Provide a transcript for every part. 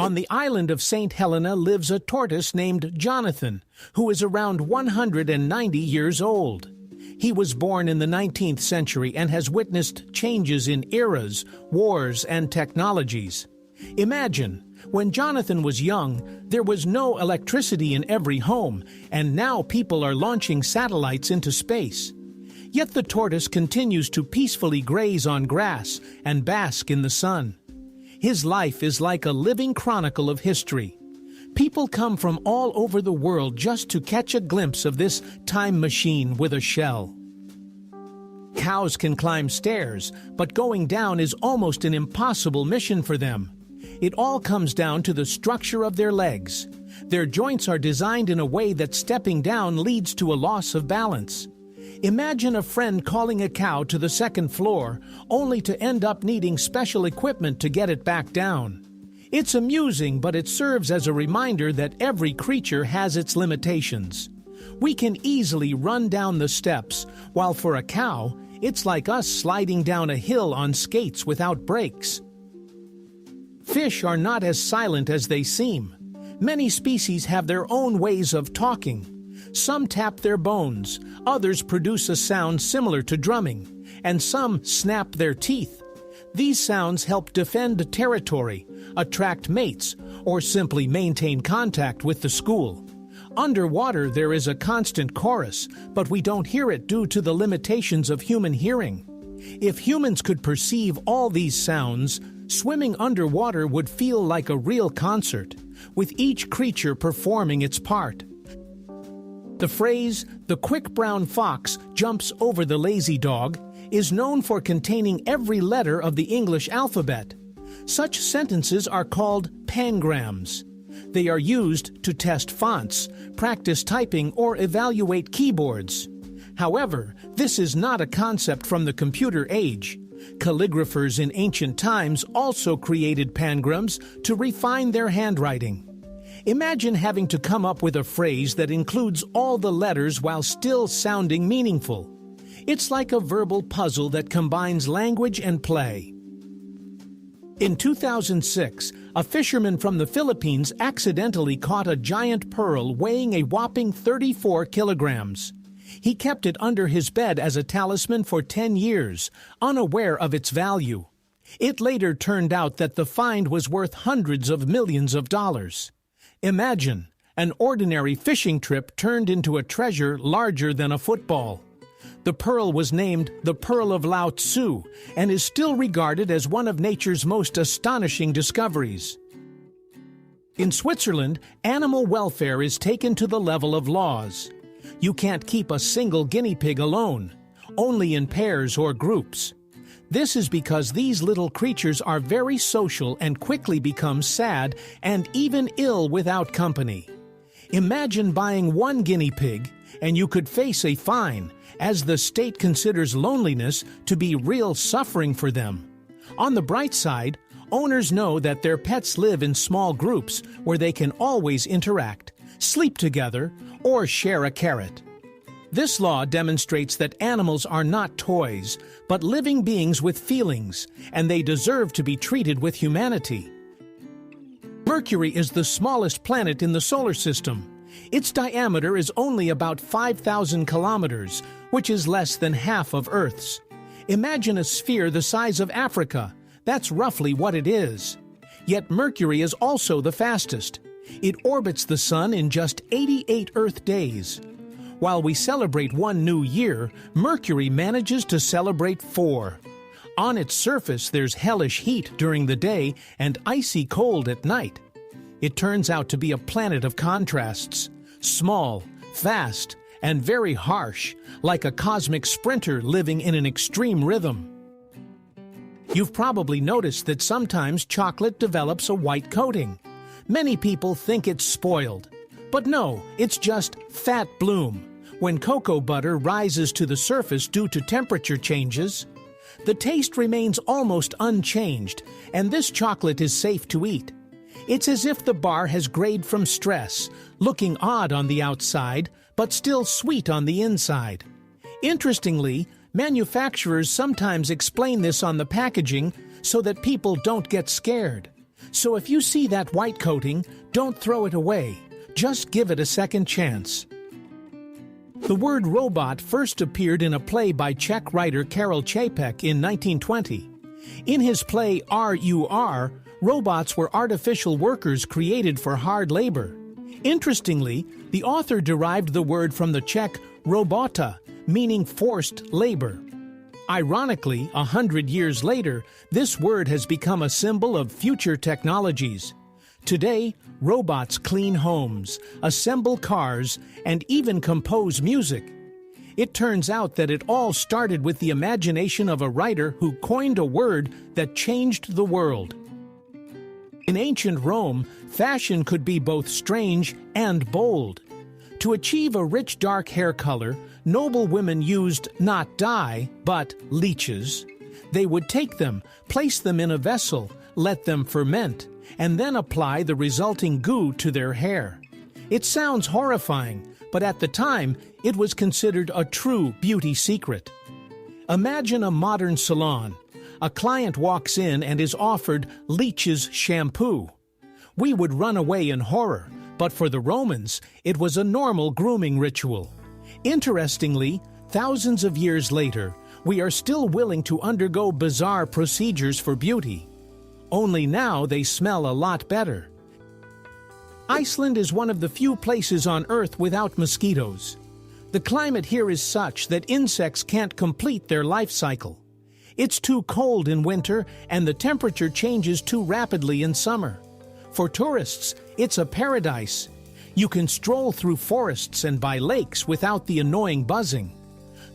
On the island of St. Helena lives a tortoise named Jonathan, who is around 190 years old. He was born in the 19th century and has witnessed changes in eras, wars, and technologies. Imagine, when Jonathan was young, there was no electricity in every home, and now people are launching satellites into space. Yet the tortoise continues to peacefully graze on grass and bask in the sun. His life is like a living chronicle of history. People come from all over the world just to catch a glimpse of this time machine with a shell. Cows can climb stairs, but going down is almost an impossible mission for them. It all comes down to the structure of their legs. Their joints are designed in a way that stepping down leads to a loss of balance. Imagine a friend calling a cow to the second floor, only to end up needing special equipment to get it back down. It's amusing, but it serves as a reminder that every creature has its limitations. We can easily run down the steps, while for a cow, it's like us sliding down a hill on skates without brakes. Fish are not as silent as they seem. Many species have their own ways of talking. Some tap their bones, others produce a sound similar to drumming, and some snap their teeth. These sounds help defend territory, attract mates, or simply maintain contact with the school. Underwater there is a constant chorus, but we don't hear it due to the limitations of human hearing. If humans could perceive all these sounds, swimming underwater would feel like a real concert, with each creature performing its part. The phrase, "the quick brown fox jumps over the lazy dog," is known for containing every letter of the English alphabet. Such sentences are called pangrams. They are used to test fonts, practice typing, or evaluate keyboards. However, this is not a concept from the computer age. Calligraphers in ancient times also created pangrams to refine their handwriting. Imagine having to come up with a phrase that includes all the letters while still sounding meaningful. It's like a verbal puzzle that combines language and play. In 2006, a fisherman from the Philippines accidentally caught a giant pearl weighing a whopping 34 kilograms. He kept it under his bed as a talisman for 10 years, unaware of its value. It later turned out that the find was worth hundreds of millions of dollars. Imagine, an ordinary fishing trip turned into a treasure larger than a football. The pearl was named the Pearl of Lao Tzu and is still regarded as one of nature's most astonishing discoveries. In Switzerland, animal welfare is taken to the level of laws. You can't keep a single guinea pig alone, only in pairs or groups. This is because these little creatures are very social and quickly become sad and even ill without company. Imagine buying one guinea pig and you could face a fine, as the state considers loneliness to be real suffering for them. On the bright side, owners know that their pets live in small groups where they can always interact, sleep together, or share a carrot. This law demonstrates that animals are not toys, but living beings with feelings, and they deserve to be treated with humanity. Mercury is the smallest planet in the solar system. Its diameter is only about 5,000 kilometers, which is less than half of Earth's. Imagine a sphere the size of Africa. That's roughly what it is. Yet Mercury is also the fastest. It orbits the Sun in just 88 Earth days. While we celebrate one new year, Mercury manages to celebrate 4. On its surface, there's hellish heat during the day and icy cold at night. It turns out to be a planet of contrasts, small, fast, and very harsh, like a cosmic sprinter living in an extreme rhythm. You've probably noticed that sometimes chocolate develops a white coating. Many people think it's spoiled. But no, it's just fat bloom. When cocoa butter rises to the surface due to temperature changes, the taste remains almost unchanged, and this chocolate is safe to eat. It's as if the bar has grayed from stress, looking odd on the outside, but still sweet on the inside. Interestingly, manufacturers sometimes explain this on the packaging so that people don't get scared. So if you see that white coating, don't throw it away. Just give it a second chance. The word robot first appeared in a play by Czech writer Karel Čapek in 1920. In his play R.U.R., robots were artificial workers created for hard labor. Interestingly, the author derived the word from the Czech robota, meaning forced labor. Ironically, 100 years later, this word has become a symbol of future technologies. Today, robots clean homes, assemble cars, and even compose music. It turns out that it all started with the imagination of a writer who coined a word that changed the world. In ancient Rome, fashion could be both strange and bold. To achieve a rich dark hair color, noble women used not dye, but leeches. They would take them, place them in a vessel, let them ferment, and then apply the resulting goo to their hair. It sounds horrifying, but at the time, it was considered a true beauty secret. Imagine a modern salon. A client walks in and is offered leeches shampoo. We would run away in horror, but for the Romans, it was a normal grooming ritual. Interestingly, thousands of years later, we are still willing to undergo bizarre procedures for beauty. Only now they smell a lot better. Iceland is one of the few places on Earth without mosquitoes. The climate here is such that insects can't complete their life cycle. It's too cold in winter and the temperature changes too rapidly in summer. For tourists, it's a paradise. You can stroll through forests and by lakes without the annoying buzzing.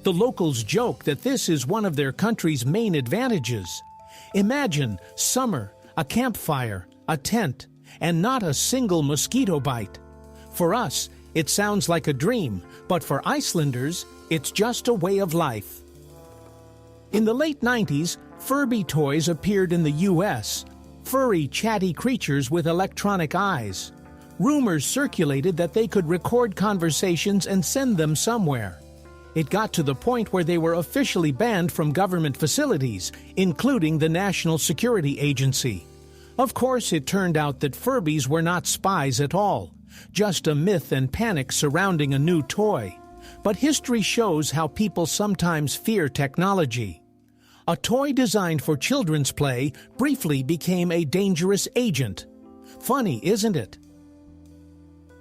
The locals joke that this is one of their country's main advantages. Imagine summer, a campfire, a tent, and not a single mosquito bite. For us, it sounds like a dream, but for Icelanders, it's just a way of life. In the late 90s, Furby toys appeared in the U.S., furry, chatty creatures with electronic eyes. Rumors circulated that they could record conversations and send them somewhere. It got to the point where they were officially banned from government facilities, including the National Security Agency. Of course, it turned out that Furbies were not spies at all, just a myth and panic surrounding a new toy. But history shows how people sometimes fear technology. A toy designed for children's play briefly became a dangerous agent. Funny, isn't it?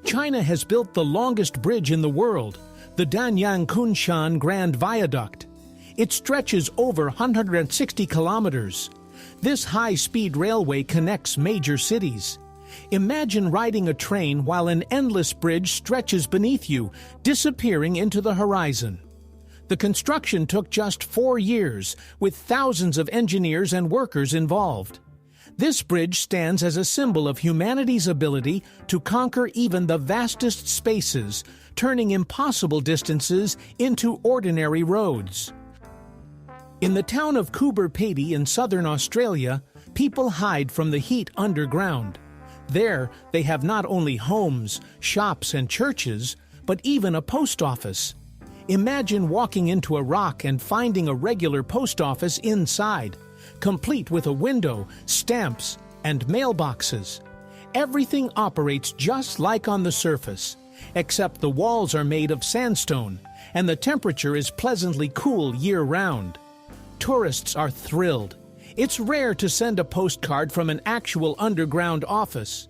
China has built the longest bridge in the world, the Danyang Kunshan Grand Viaduct. It stretches over 160 kilometers. This high-speed railway connects major cities. Imagine riding a train while an endless bridge stretches beneath you, disappearing into the horizon. The construction took just 4 years, with thousands of engineers and workers involved. This bridge stands as a symbol of humanity's ability to conquer even the vastest spaces, turning impossible distances into ordinary roads. In the town of Coober Pedy in southern Australia, people hide from the heat underground. There, they have not only homes, shops, and churches, but even a post office. Imagine walking into a rock and finding a regular post office inside, complete with a window, stamps, and mailboxes. Everything operates just like on the surface, except the walls are made of sandstone, and the temperature is pleasantly cool year-round. Tourists are thrilled. It's rare to send a postcard from an actual underground office.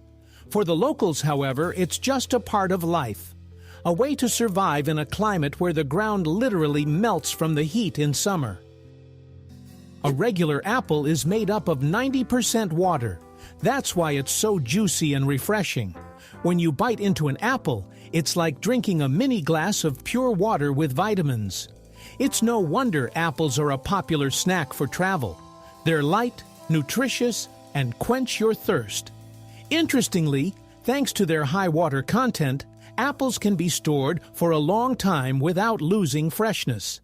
For the locals, however, it's just a part of life. A way to survive in a climate where the ground literally melts from the heat in summer. A regular apple is made up of 90% water. That's why it's so juicy and refreshing. When you bite into an apple, it's like drinking a mini glass of pure water with vitamins. It's no wonder apples are a popular snack for travel. They're light, nutritious, and quench your thirst. Interestingly, thanks to their high water content, apples can be stored for a long time without losing freshness.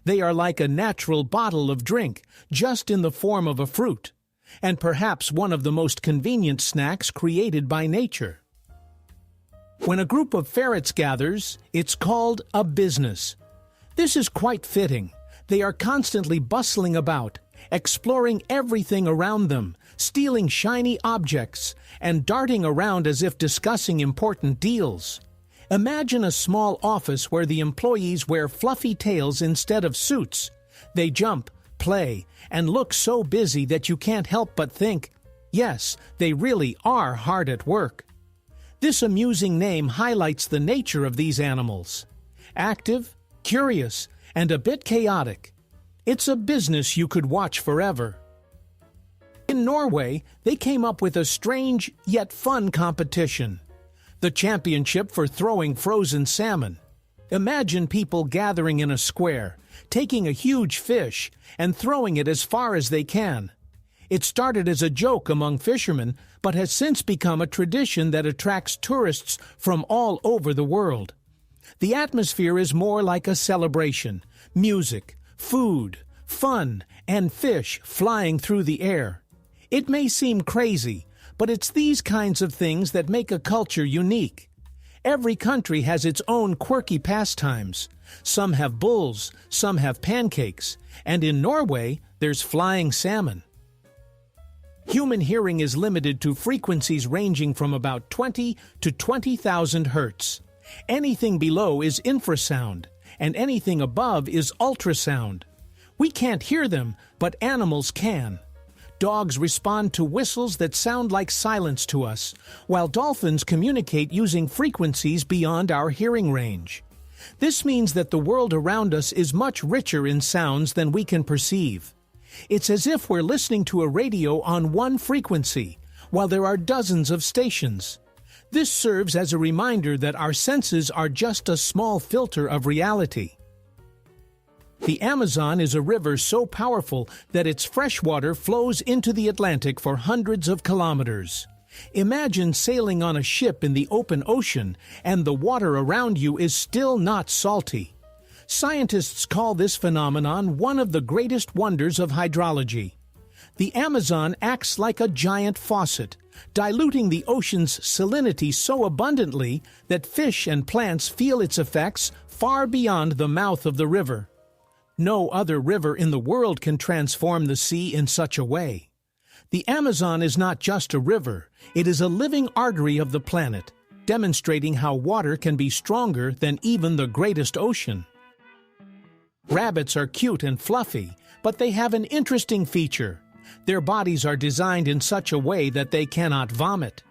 They are like a natural bottle of drink, just in the form of a fruit, and perhaps one of the most convenient snacks created by nature. When a group of ferrets gathers, it's called a business. This is quite fitting. They are constantly bustling about, exploring everything around them, stealing shiny objects, and darting around as if discussing important deals. Imagine a small office where the employees wear fluffy tails instead of suits. They jump, play, and look so busy that you can't help but think, yes, they really are hard at work. This amusing name highlights the nature of these animals. Active, curious, and a bit chaotic. It's a business you could watch forever. In Norway, they came up with a strange yet fun competition. The championship for throwing frozen salmon. Imagine people gathering in a square, taking a huge fish, and throwing it as far as they can. It started as a joke among fishermen, but has since become a tradition that attracts tourists from all over the world. The atmosphere is more like a celebration: music, food, fun, and fish flying through the air. It may seem crazy, but it's these kinds of things that make a culture unique. Every country has its own quirky pastimes. Some have bulls, some have pancakes, and in Norway, there's flying salmon. Human hearing is limited to frequencies ranging from about 20 to 20,000 hertz. Anything below is infrasound, and anything above is ultrasound. We can't hear them, but animals can. Dogs respond to whistles that sound like silence to us, while dolphins communicate using frequencies beyond our hearing range. This means that the world around us is much richer in sounds than we can perceive. It's as if we're listening to a radio on one frequency, while there are dozens of stations. This serves as a reminder that our senses are just a small filter of reality. The Amazon is a river so powerful that its fresh water flows into the Atlantic for hundreds of kilometers. Imagine sailing on a ship in the open ocean and the water around you is still not salty. Scientists call this phenomenon one of the greatest wonders of hydrology. The Amazon acts like a giant faucet, diluting the ocean's salinity so abundantly that fish and plants feel its effects far beyond the mouth of the river. No other river in the world can transform the sea in such a way. The Amazon is not just a river, it is a living artery of the planet, demonstrating how water can be stronger than even the greatest ocean. Rabbits are cute and fluffy, but they have an interesting feature. Their bodies are designed in such a way that they cannot vomit.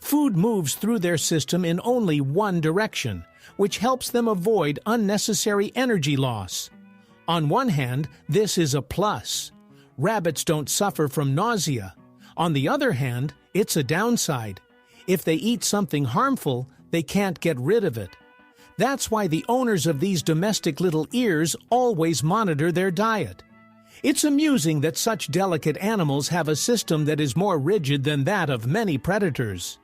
Food moves through their system in only one direction, which helps them avoid unnecessary energy loss. On one hand, this is a plus. Rabbits don't suffer from nausea. On the other hand, it's a downside. If they eat something harmful, they can't get rid of it. That's why the owners of these domestic little ears always monitor their diet. It's amusing that such delicate animals have a system that is more rigid than that of many predators.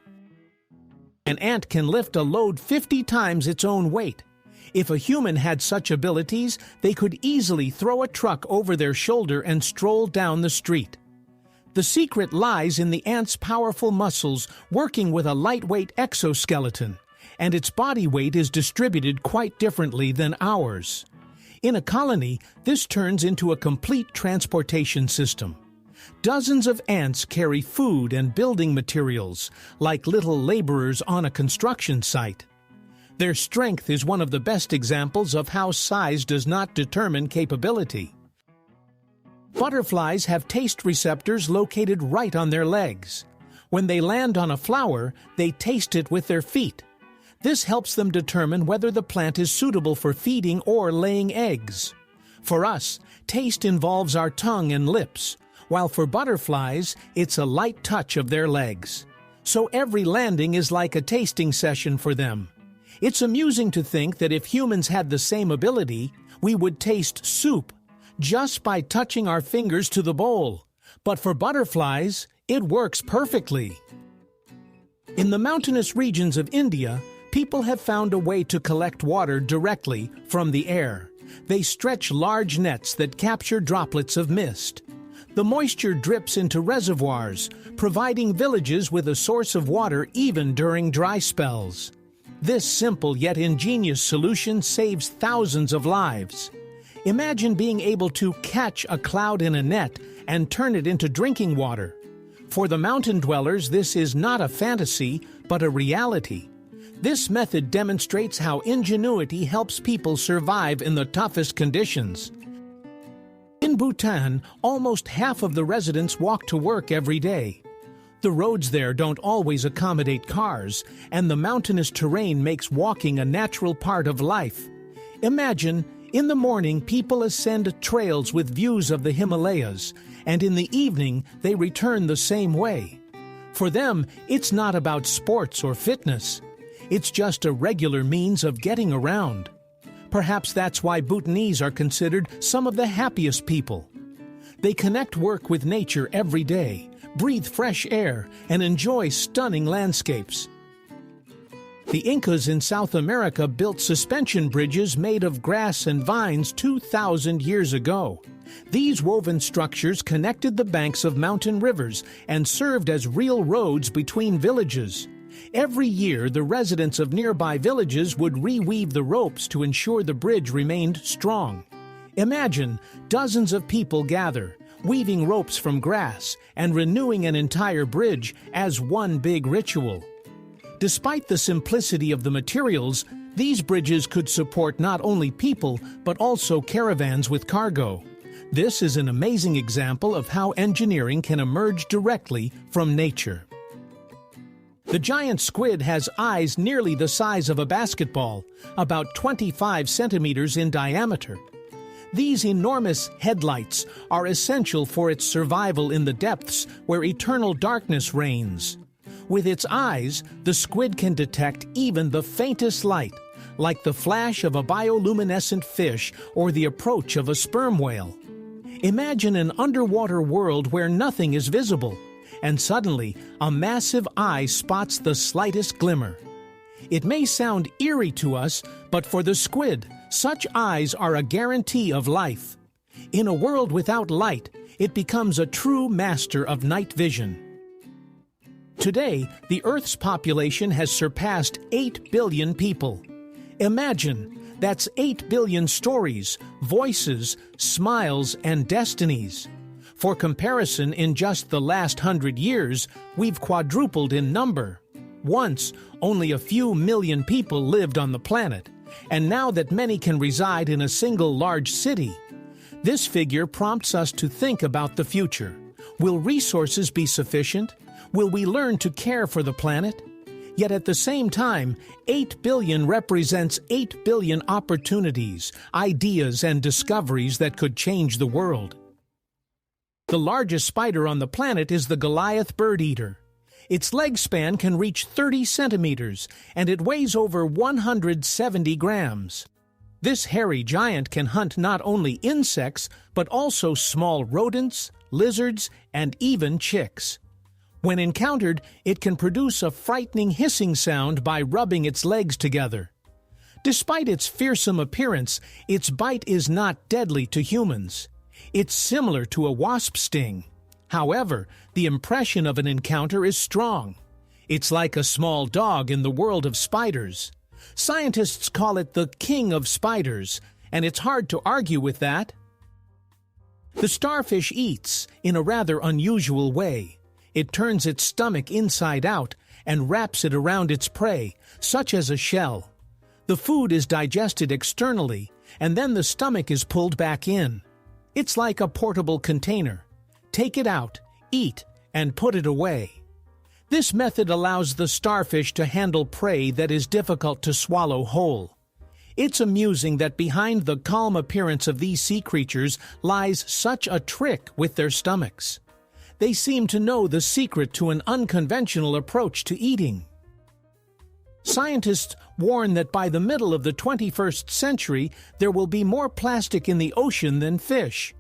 An ant can lift a load 50 times its own weight. If a human had such abilities, they could easily throw a truck over their shoulder and stroll down the street. The secret lies in the ant's powerful muscles working with a lightweight exoskeleton, and its body weight is distributed quite differently than ours. In a colony, this turns into a complete transportation system. Dozens of ants carry food and building materials, like little laborers on a construction site. Their strength is one of the best examples of how size does not determine capability. Butterflies have taste receptors located right on their legs. When they land on a flower, they taste it with their feet. This helps them determine whether the plant is suitable for feeding or laying eggs. For us, taste involves our tongue and lips, while for butterflies, it's a light touch of their legs. So every landing is like a tasting session for them. It's amusing to think that if humans had the same ability, we would taste soup just by touching our fingers to the bowl. But for butterflies, it works perfectly. In the mountainous regions of India, people have found a way to collect water directly from the air. They stretch large nets that capture droplets of mist. The moisture drips into reservoirs, providing villages with a source of water even during dry spells. This simple yet ingenious solution saves thousands of lives. Imagine being able to catch a cloud in a net and turn it into drinking water. For the mountain dwellers, this is not a fantasy, but a reality. This method demonstrates how ingenuity helps people survive in the toughest conditions. In Bhutan, almost half of the residents walk to work every day. The roads there don't always accommodate cars, and the mountainous terrain makes walking a natural part of life. Imagine, in the morning people ascend trails with views of the Himalayas, and in the evening they return the same way. For them, it's not about sports or fitness. It's just a regular means of getting around. Perhaps that's why Bhutanese are considered some of the happiest people. They connect work with nature every day, breathe fresh air, and enjoy stunning landscapes. The Incas in South America built suspension bridges made of grass and vines 2,000 years ago. These woven structures connected the banks of mountain rivers and served as real roads between villages. Every year, the residents of nearby villages would reweave the ropes to ensure the bridge remained strong. Imagine dozens of people gather, weaving ropes from grass and renewing an entire bridge as one big ritual. Despite the simplicity of the materials, these bridges could support not only people but also caravans with cargo. This is an amazing example of how engineering can emerge directly from nature. The giant squid has eyes nearly the size of a basketball, about 25 centimeters in diameter. These enormous headlights are essential for its survival in the depths where eternal darkness reigns. With its eyes, the squid can detect even the faintest light, like the flash of a bioluminescent fish or the approach of a sperm whale. Imagine an underwater world where nothing is visible, and suddenly a massive eye spots the slightest glimmer. It may sound eerie to us, but for the squid, such eyes are a guarantee of life. In a world without light, it becomes a true master of night vision. Today, the Earth's population has surpassed 8 billion people. Imagine, that's 8 billion stories, voices, smiles, and destinies. For comparison, in just the last 100 years, we've quadrupled in number. Once, only a few million people lived on the planet, and now that many can reside in a single large city. This figure prompts us to think about the future. Will resources be sufficient? Will we learn to care for the planet? Yet at the same time, 8 billion represents 8 billion opportunities, ideas, and discoveries that could change the world. The largest spider on the planet is the Goliath bird eater. Its leg span can reach 30 centimeters, and it weighs over 170 grams. This hairy giant can hunt not only insects, but also small rodents, lizards, and even chicks. When encountered, it can produce a frightening hissing sound by rubbing its legs together. Despite its fearsome appearance, its bite is not deadly to humans. It's similar to a wasp sting. However, the impression of an encounter is strong. It's like a small dog in the world of spiders. Scientists call it the king of spiders, and it's hard to argue with that. The starfish eats in a rather unusual way. It turns its stomach inside out and wraps it around its prey, such as a shell. The food is digested externally, and then the stomach is pulled back in. It's like a portable container. Take it out, eat, and put it away. This method allows the starfish to handle prey that is difficult to swallow whole. It's amusing that behind the calm appearance of these sea creatures lies such a trick with their stomachs. They seem to know the secret to an unconventional approach to eating. Scientists warn that by the middle of the 21st century, there will be more plastic in the ocean than fish.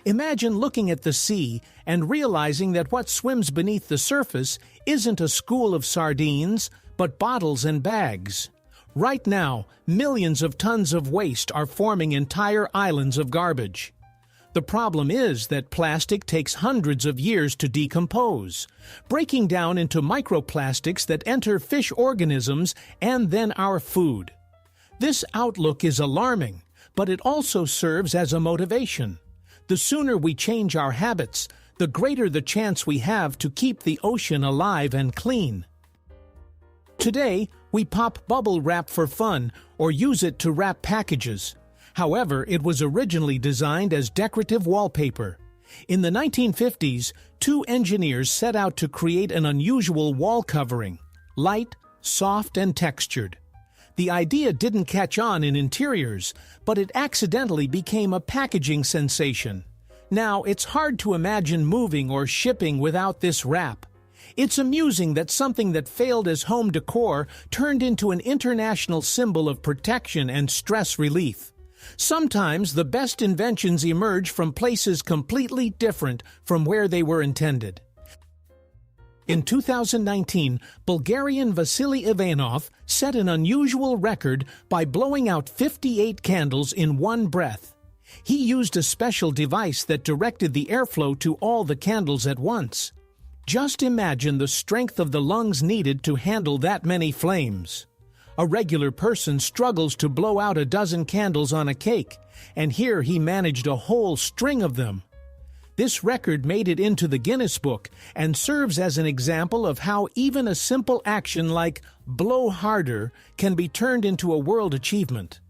Imagine looking at the sea and realizing that what swims beneath the surface isn't a school of sardines, but bottles and bags. Right now, millions of tons of waste are forming entire islands of garbage. The problem is that plastic takes hundreds of years to decompose, breaking down into microplastics that enter fish organisms and then our food. This outlook is alarming, but it also serves as a motivation. The sooner we change our habits, the greater the chance we have to keep the ocean alive and clean. Today, we pop bubble wrap for fun or use it to wrap packages. However, it was originally designed as decorative wallpaper. In the 1950s, two engineers set out to create an unusual wall covering, light, soft, and textured. The idea didn't catch on in interiors, but it accidentally became a packaging sensation. Now, it's hard to imagine moving or shipping without this wrap. It's amusing that something that failed as home decor turned into an international symbol of protection and stress relief. Sometimes the best inventions emerge from places completely different from where they were intended. In 2019, Bulgarian Vasily Ivanov set an unusual record by blowing out 58 candles in one breath. He used a special device that directed the airflow to all the candles at once. Just imagine the strength of the lungs needed to handle that many flames. A regular person struggles to blow out a dozen candles on a cake, and here he managed a whole string of them. This record made it into the Guinness Book and serves as an example of how even a simple action like blow harder can be turned into a world achievement.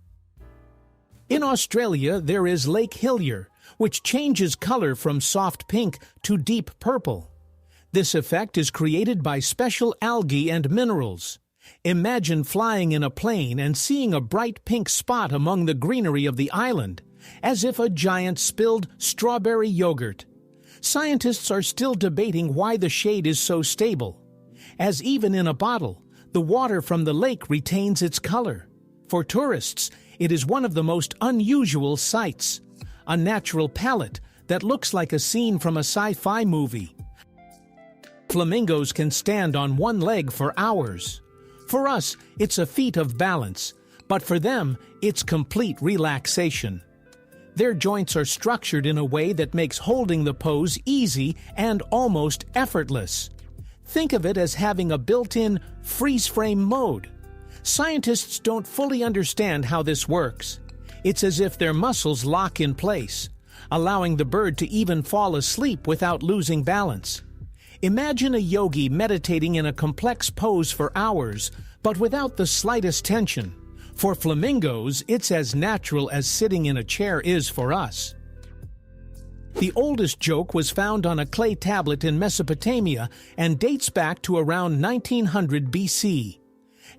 In Australia, there is Lake Hillier, which changes color from soft pink to deep purple. This effect is created by special algae and minerals. Imagine flying in a plane and seeing a bright pink spot among the greenery of the island, as if a giant spilled strawberry yogurt. Scientists are still debating why the shade is so stable, as even in a bottle, the water from the lake retains its color. For tourists, it is one of the most unusual sights, a natural palette that looks like a scene from a sci-fi movie. Flamingos can stand on one leg for hours. For us, it's a feat of balance, but for them, it's complete relaxation. Their joints are structured in a way that makes holding the pose easy and almost effortless. Think of it as having a built-in freeze-frame mode. Scientists don't fully understand how this works. It's as if their muscles lock in place, allowing the bird to even fall asleep without losing balance. Imagine a yogi meditating in a complex pose for hours, but without the slightest tension. For flamingos, it's as natural as sitting in a chair is for us. The oldest joke was found on a clay tablet in Mesopotamia and dates back to around 1900 BC.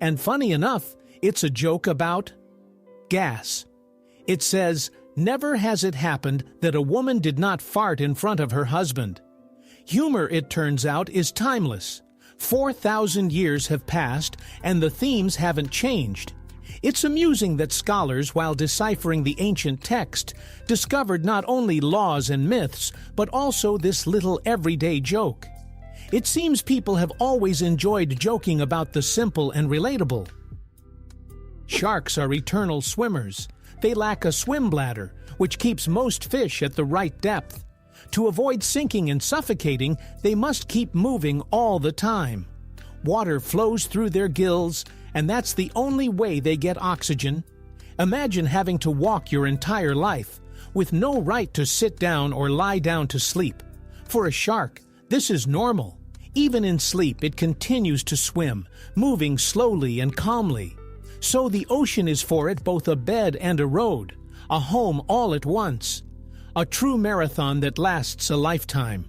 And funny enough, it's a joke about gas. It says, "Never has it happened that a woman did not fart in front of her husband." Humor, it turns out, is timeless. 4,000 years have passed, and the themes haven't changed. It's amusing that scholars, while deciphering the ancient text, discovered not only laws and myths, but also this little everyday joke. It seems people have always enjoyed joking about the simple and relatable. Sharks are eternal swimmers. They lack a swim bladder, which keeps most fish at the right depth. To avoid sinking and suffocating, they must keep moving all the time. Water flows through their gills, and that's the only way they get oxygen. Imagine having to walk your entire life, with no right to sit down or lie down to sleep. For a shark, this is normal. Even in sleep, it continues to swim, moving slowly and calmly. So the ocean is for it both a bed and a road, a home all at once. A true marathon that lasts a lifetime.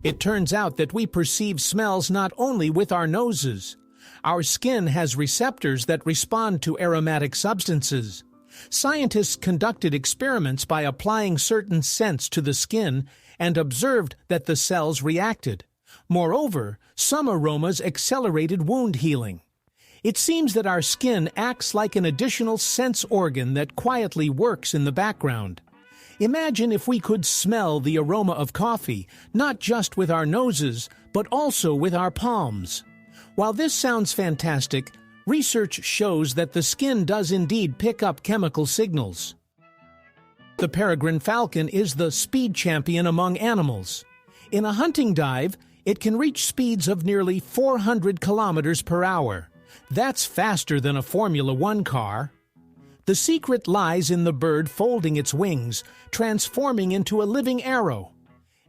It turns out that we perceive smells not only with our noses. Our skin has receptors that respond to aromatic substances. Scientists conducted experiments by applying certain scents to the skin and observed that the cells reacted. Moreover, some aromas accelerated wound healing. It seems that our skin acts like an additional sense organ that quietly works in the background. Imagine if we could smell the aroma of coffee, not just with our noses, but also with our palms. While this sounds fantastic, research shows that the skin does indeed pick up chemical signals. The peregrine falcon is the speed champion among animals. In a hunting dive, it can reach speeds of nearly 400 kilometers per hour. That's faster than a Formula One car. The secret lies in the bird folding its wings, transforming into a living arrow.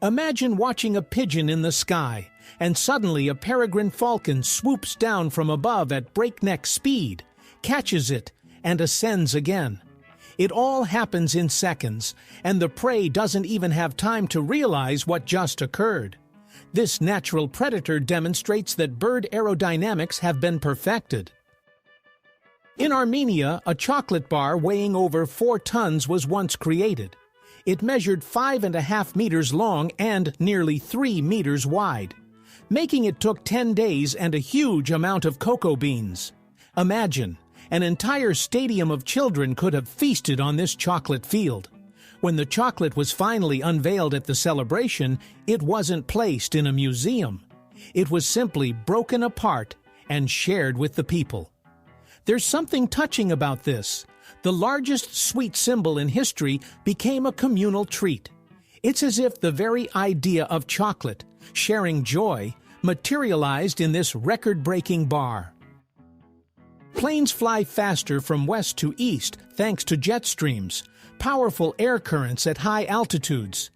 Imagine watching a pigeon in the sky, and suddenly a peregrine falcon swoops down from above at breakneck speed, catches it, and ascends again. It all happens in seconds, and the prey doesn't even have time to realize what just occurred. This natural predator demonstrates that bird aerodynamics have been perfected. In Armenia, a chocolate bar weighing over 4 tons was once created. It measured 5.5 meters long and nearly 3 meters wide, making it took 10 days and a huge amount of cocoa beans. Imagine, an entire stadium of children could have feasted on this chocolate field. When the chocolate was finally unveiled at the celebration, it wasn't placed in a museum. It was simply broken apart and shared with the people. There's something touching about this. The largest sweet symbol in history became a communal treat. It's as if the very idea of chocolate, sharing joy, materialized in this record-breaking bar. Planes fly faster from west to east thanks to jet streams, powerful air currents at high altitudes.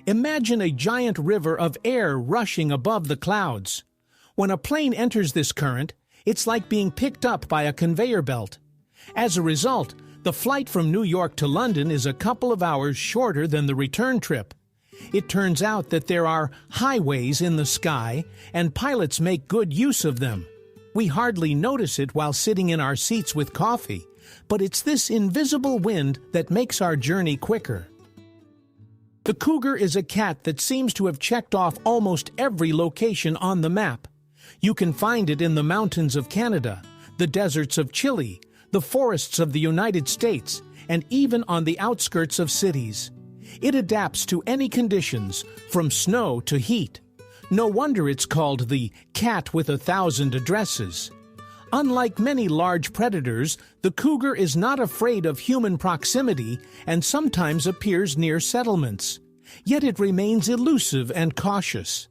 Imagine a giant river of air rushing above the clouds. When a plane enters this current, it's like being picked up by a conveyor belt. As a result, the flight from New York to London is a couple of hours shorter than the return trip. It turns out that there are highways in the sky, and pilots make good use of them. We hardly notice it while sitting in our seats with coffee, but it's this invisible wind that makes our journey quicker. The cougar is a cat that seems to have checked off almost every location on the map. You can find it in the mountains of Canada, the deserts of Chile, the forests of the United States, and even on the outskirts of cities. It adapts to any conditions, from snow to heat. No wonder it's called the cat with 1,000 addresses. Unlike many large predators, the cougar is not afraid of human proximity and sometimes appears near settlements. Yet it remains elusive and cautious.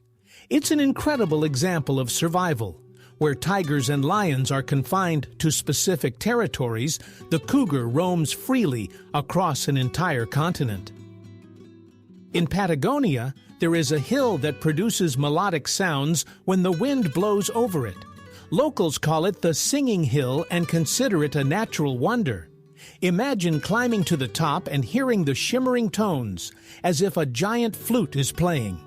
It's an incredible example of survival. Where tigers and lions are confined to specific territories, the cougar roams freely across an entire continent. In Patagonia, there is a hill that produces melodic sounds when the wind blows over it. Locals call it the Singing Hill and consider it a natural wonder. Imagine climbing to the top and hearing the shimmering tones, as if a giant flute is playing.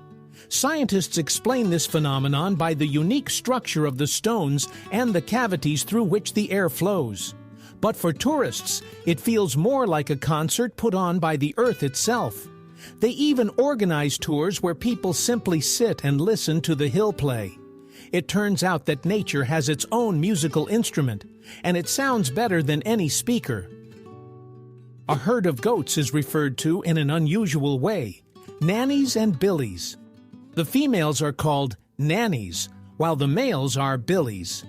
Scientists explain this phenomenon by the unique structure of the stones and the cavities through which the air flows. But for tourists, it feels more like a concert put on by the earth itself. They even organize tours where people simply sit and listen to the hill play. It turns out that nature has its own musical instrument, and it sounds better than any speaker. A herd of goats is referred to in an unusual way: nannies and billies. The females are called nannies, while the males are billies.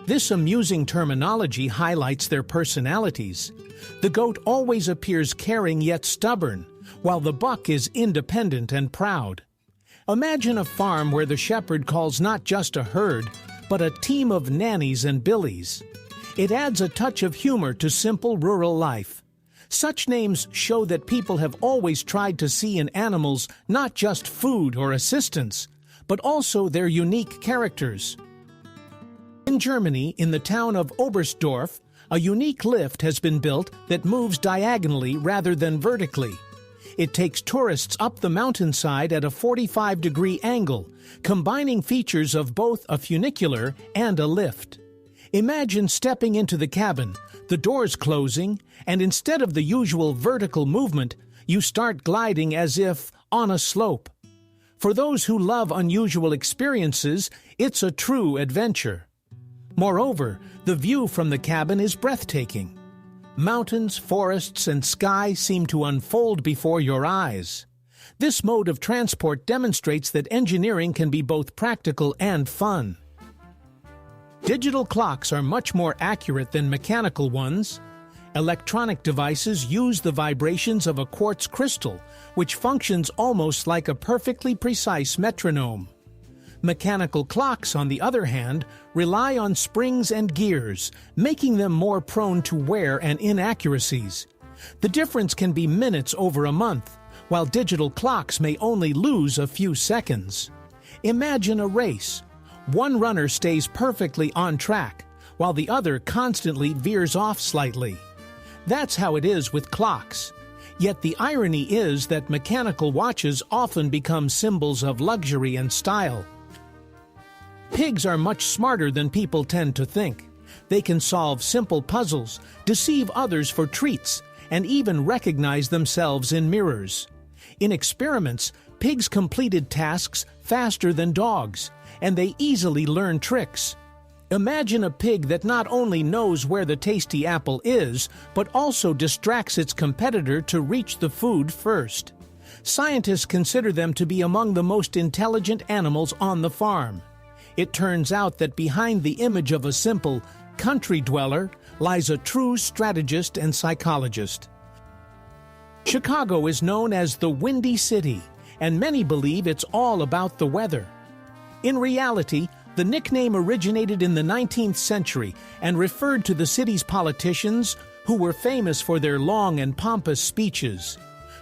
This amusing terminology highlights their personalities. The goat always appears caring yet stubborn, while the buck is independent and proud. Imagine a farm where the shepherd calls not just a herd, but a team of nannies and billies. It adds a touch of humor to simple rural life. Such names show that people have always tried to see in animals not just food or assistance, but also their unique characters. In Germany, in the town of Oberstdorf, a unique lift has been built that moves diagonally rather than vertically. It takes tourists up the mountainside at a 45-degree angle, combining features of both a funicular and a lift. Imagine stepping into the cabin, the doors closing, and instead of the usual vertical movement, you start gliding as if on a slope. For those who love unusual experiences, it's a true adventure. Moreover, the view from the cabin is breathtaking. Mountains, forests, and sky seem to unfold before your eyes. This mode of transport demonstrates that engineering can be both practical and fun. Digital clocks are much more accurate than mechanical ones. Electronic devices use the vibrations of a quartz crystal, which functions almost like a perfectly precise metronome. Mechanical clocks, on the other hand, rely on springs and gears, making them more prone to wear and inaccuracies. The difference can be minutes over a month, while digital clocks may only lose a few seconds. Imagine a race. One runner stays perfectly on track, while the other constantly veers off slightly. That's how it is with clocks. Yet the irony is that mechanical watches often become symbols of luxury and style. Pigs are much smarter than people tend to think. They can solve simple puzzles, deceive others for treats, and even recognize themselves in mirrors. In experiments, pigs completed tasks faster than dogs, and they easily learn tricks. Imagine a pig that not only knows where the tasty apple is, but also distracts its competitor to reach the food first. Scientists consider them to be among the most intelligent animals on the farm. It turns out that behind the image of a simple country dweller lies a true strategist and psychologist. Chicago is known as the Windy City, and many believe it's all about the weather. In reality, the nickname originated in the 19th century and referred to the city's politicians who were famous for their long and pompous speeches.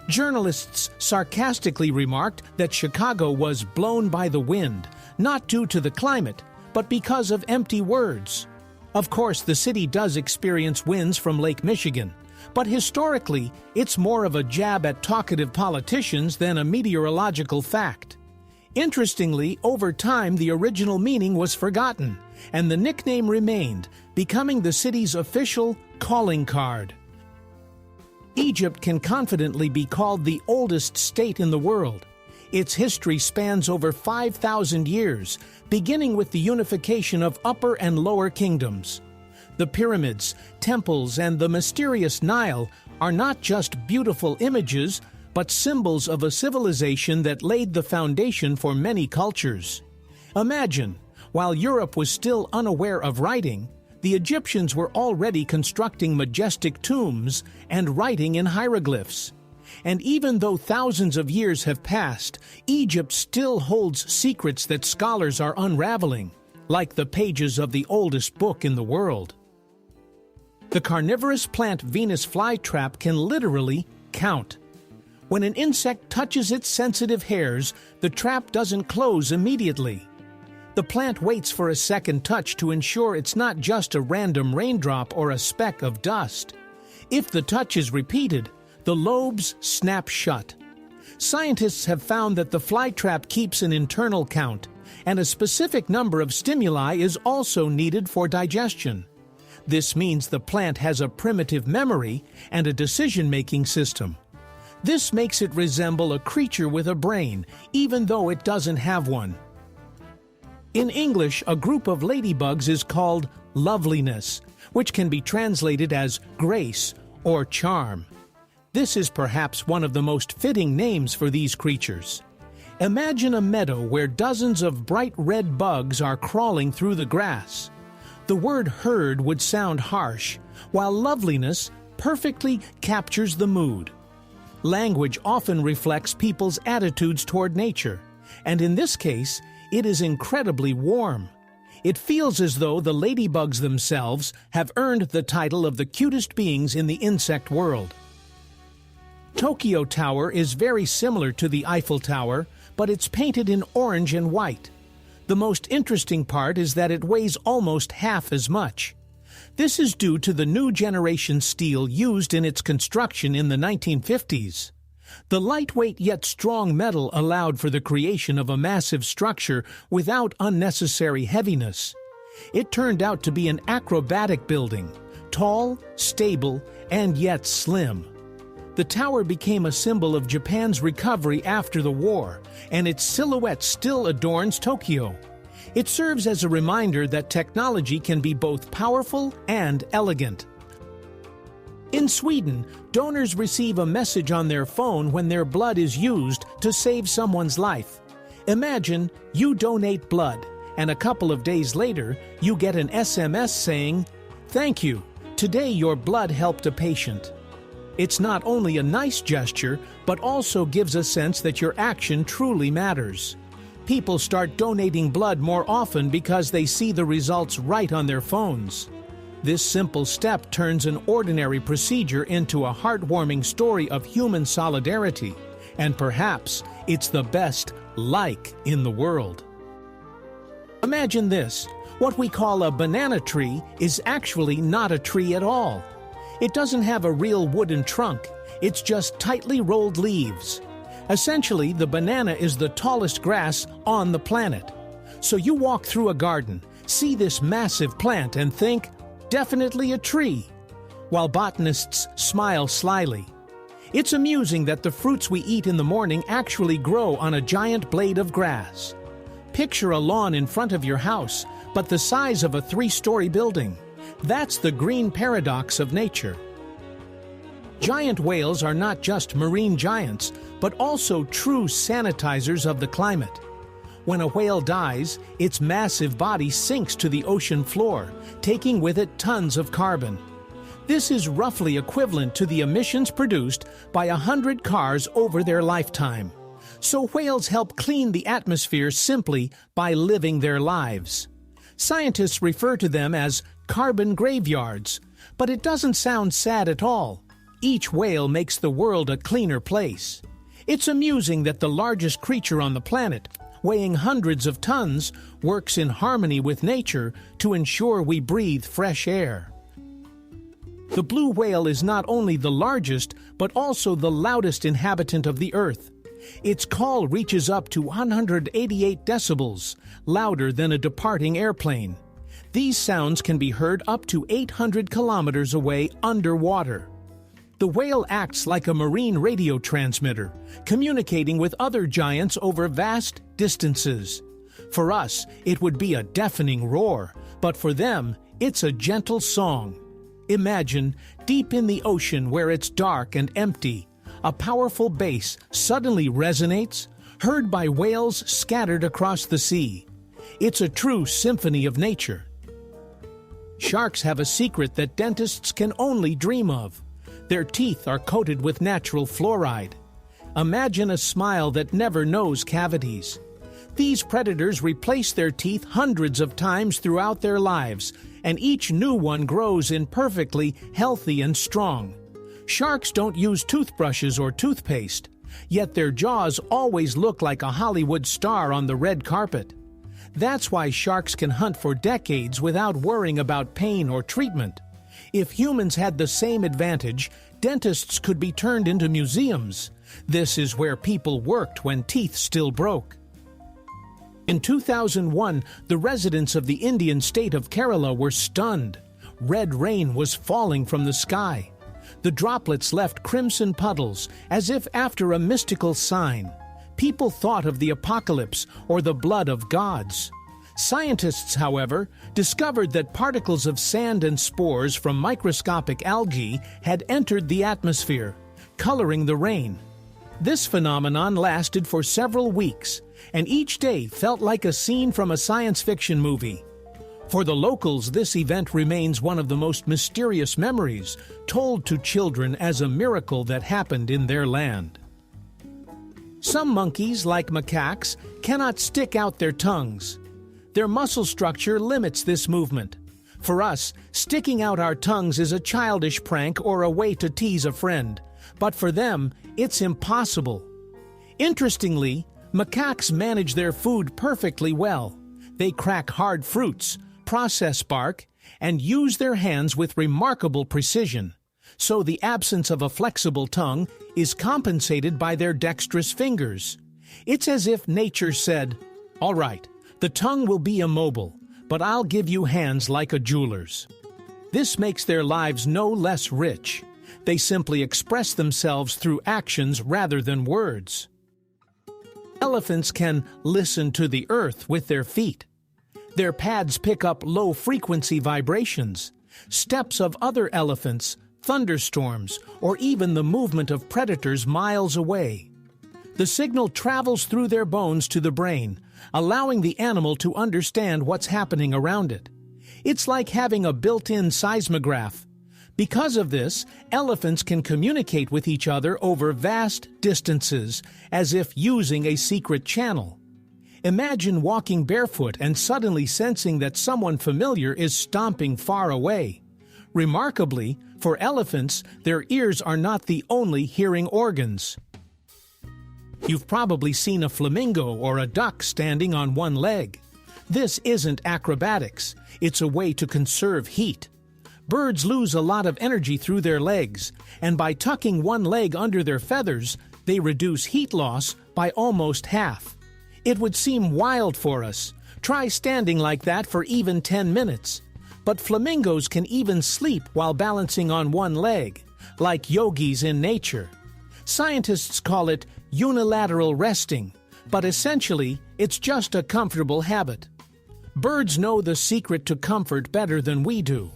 Journalists sarcastically remarked that Chicago was blown by the wind, not due to the climate, but because of empty words. Of course, the city does experience winds from Lake Michigan, but historically, it's more of a jab at talkative politicians than a meteorological fact. Interestingly, over time the original meaning was forgotten, and the nickname remained, becoming the city's official calling card. Egypt can confidently be called the oldest state in the world. Its history spans over 5,000 years, beginning with the unification of Upper and Lower Kingdoms. The pyramids, temples, and the mysterious Nile are not just beautiful images, but symbols of a civilization that laid the foundation for many cultures. Imagine, while Europe was still unaware of writing, the Egyptians were already constructing majestic tombs and writing in hieroglyphs. And even though thousands of years have passed, Egypt still holds secrets that scholars are unraveling, like the pages of the oldest book in the world. The carnivorous plant Venus flytrap can literally count. When an insect touches its sensitive hairs, the trap doesn't close immediately. The plant waits for a second touch to ensure it's not just a random raindrop or a speck of dust. If the touch is repeated, the lobes snap shut. Scientists have found that the flytrap keeps an internal count, and a specific number of stimuli is also needed for digestion. This means the plant has a primitive memory and a decision-making system. This makes it resemble a creature with a brain, even though it doesn't have one. In English, a group of ladybugs is called loveliness, which can be translated as grace or charm. This is perhaps one of the most fitting names for these creatures. Imagine a meadow where dozens of bright red bugs are crawling through the grass. The word herd would sound harsh, while loveliness perfectly captures the mood. Language often reflects people's attitudes toward nature, and in this case, it is incredibly warm. It feels as though the ladybugs themselves have earned the title of the cutest beings in the insect world. Tokyo Tower is very similar to the Eiffel Tower, but it's painted in orange and white. The most interesting part is that it weighs almost half as much. This is due to the new generation steel used in its construction in the 1950s. The lightweight yet strong metal allowed for the creation of a massive structure without unnecessary heaviness. It turned out to be an acrobatic building, tall, stable, and yet slim. The tower became a symbol of Japan's recovery after the war, and its silhouette still adorns Tokyo. It serves as a reminder that technology can be both powerful and elegant. In Sweden, donors receive a message on their phone when their blood is used to save someone's life. Imagine you donate blood, and a couple of days later, you get an SMS saying, "Thank you, today your blood helped a patient." It's not only a nice gesture, but also gives a sense that your action truly matters. People start donating blood more often because they see the results right on their phones. This simple step turns an ordinary procedure into a heartwarming story of human solidarity, and perhaps it's the best like in the world. Imagine this. What we call a banana tree is actually not a tree at all. It doesn't have a real wooden trunk. It's just tightly rolled leaves. Essentially, the banana is the tallest grass on the planet. So you walk through a garden, see this massive plant and think, definitely a tree, while botanists smile slyly. It's amusing that the fruits we eat in the morning actually grow on a giant blade of grass. Picture a lawn in front of your house, but the size of a 3-story building. That's the green paradox of nature. Giant whales are not just marine giants, but also true sanitizers of the climate. When a whale dies, its massive body sinks to the ocean floor, taking with it tons of carbon. This is roughly equivalent to the emissions produced by 100 cars over their lifetime. So whales help clean the atmosphere simply by living their lives. Scientists refer to them as carbon graveyards, but it doesn't sound sad at all. Each whale makes the world a cleaner place. It's amusing that the largest creature on the planet, weighing hundreds of tons, works in harmony with nature to ensure we breathe fresh air. The blue whale is not only the largest, but also the loudest inhabitant of the Earth. Its call reaches up to 188 decibels, louder than a departing airplane. These sounds can be heard up to 800 kilometers away underwater. The whale acts like a marine radio transmitter, communicating with other giants over vast distances. For us, it would be a deafening roar, but for them, it's a gentle song. Imagine, deep in the ocean where it's dark and empty, a powerful bass suddenly resonates, heard by whales scattered across the sea. It's a true symphony of nature. Sharks have a secret that dentists can only dream of. Their teeth are coated with natural fluoride. Imagine a smile that never knows cavities. These predators replace their teeth hundreds of times throughout their lives, and each new one grows in perfectly healthy and strong. Sharks don't use toothbrushes or toothpaste, yet their jaws always look like a Hollywood star on the red carpet. That's why sharks can hunt for decades without worrying about pain or treatment. If humans had the same advantage, dentists could be turned into museums. This is where people worked when teeth still broke. In 2001, the residents of the Indian state of Kerala were stunned. Red rain was falling from the sky. The droplets left crimson puddles, as if after a mystical sign. People thought of the apocalypse or the blood of gods. Scientists, however, discovered that particles of sand and spores from microscopic algae had entered the atmosphere, coloring the rain. This phenomenon lasted for several weeks, and each day felt like a scene from a science fiction movie. For the locals, this event remains one of the most mysterious memories, told to children as a miracle that happened in their land. Some monkeys, like macaques, cannot stick out their tongues. Their muscle structure limits this movement. For us, sticking out our tongues is a childish prank or a way to tease a friend, but for them, it's impossible. Interestingly, macaques manage their food perfectly well. They crack hard fruits, process bark, and use their hands with remarkable precision. So the absence of a flexible tongue is compensated by their dexterous fingers. It's as if nature said, "All right, the tongue will be immobile, but I'll give you hands like a jeweler's." This makes their lives no less rich. They simply express themselves through actions rather than words. Elephants can listen to the earth with their feet. Their pads pick up low-frequency vibrations. Steps of other elephants, thunderstorms, or even the movement of predators miles away. The signal travels through their bones to the brain, allowing the animal to understand what's happening around it. It's like having a built-in seismograph. Because of this, elephants can communicate with each other over vast distances, as if using a secret channel. Imagine walking barefoot and suddenly sensing that someone familiar is stomping far away. Remarkably, for elephants, their ears are not the only hearing organs. You've probably seen a flamingo or a duck standing on one leg. This isn't acrobatics, it's a way to conserve heat. Birds lose a lot of energy through their legs, and by tucking one leg under their feathers, they reduce heat loss by almost half. It would seem wild for us. Try standing like that for even 10 minutes. But flamingos can even sleep while balancing on one leg, like yogis in nature. Scientists call it unilateral resting, but essentially, it's just a comfortable habit. Birds know the secret to comfort better than we do.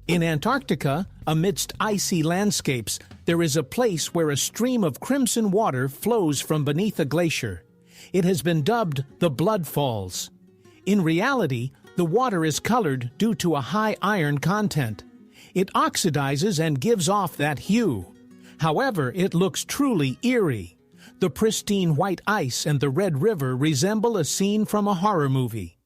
In Antarctica, amidst icy landscapes, there is a place where a stream of crimson water flows from beneath a glacier. It has been dubbed the Blood Falls. In reality, the water is colored due to a high iron content. It oxidizes and gives off that hue. However, it looks truly eerie. The pristine white ice and the red river resemble a scene from a horror movie.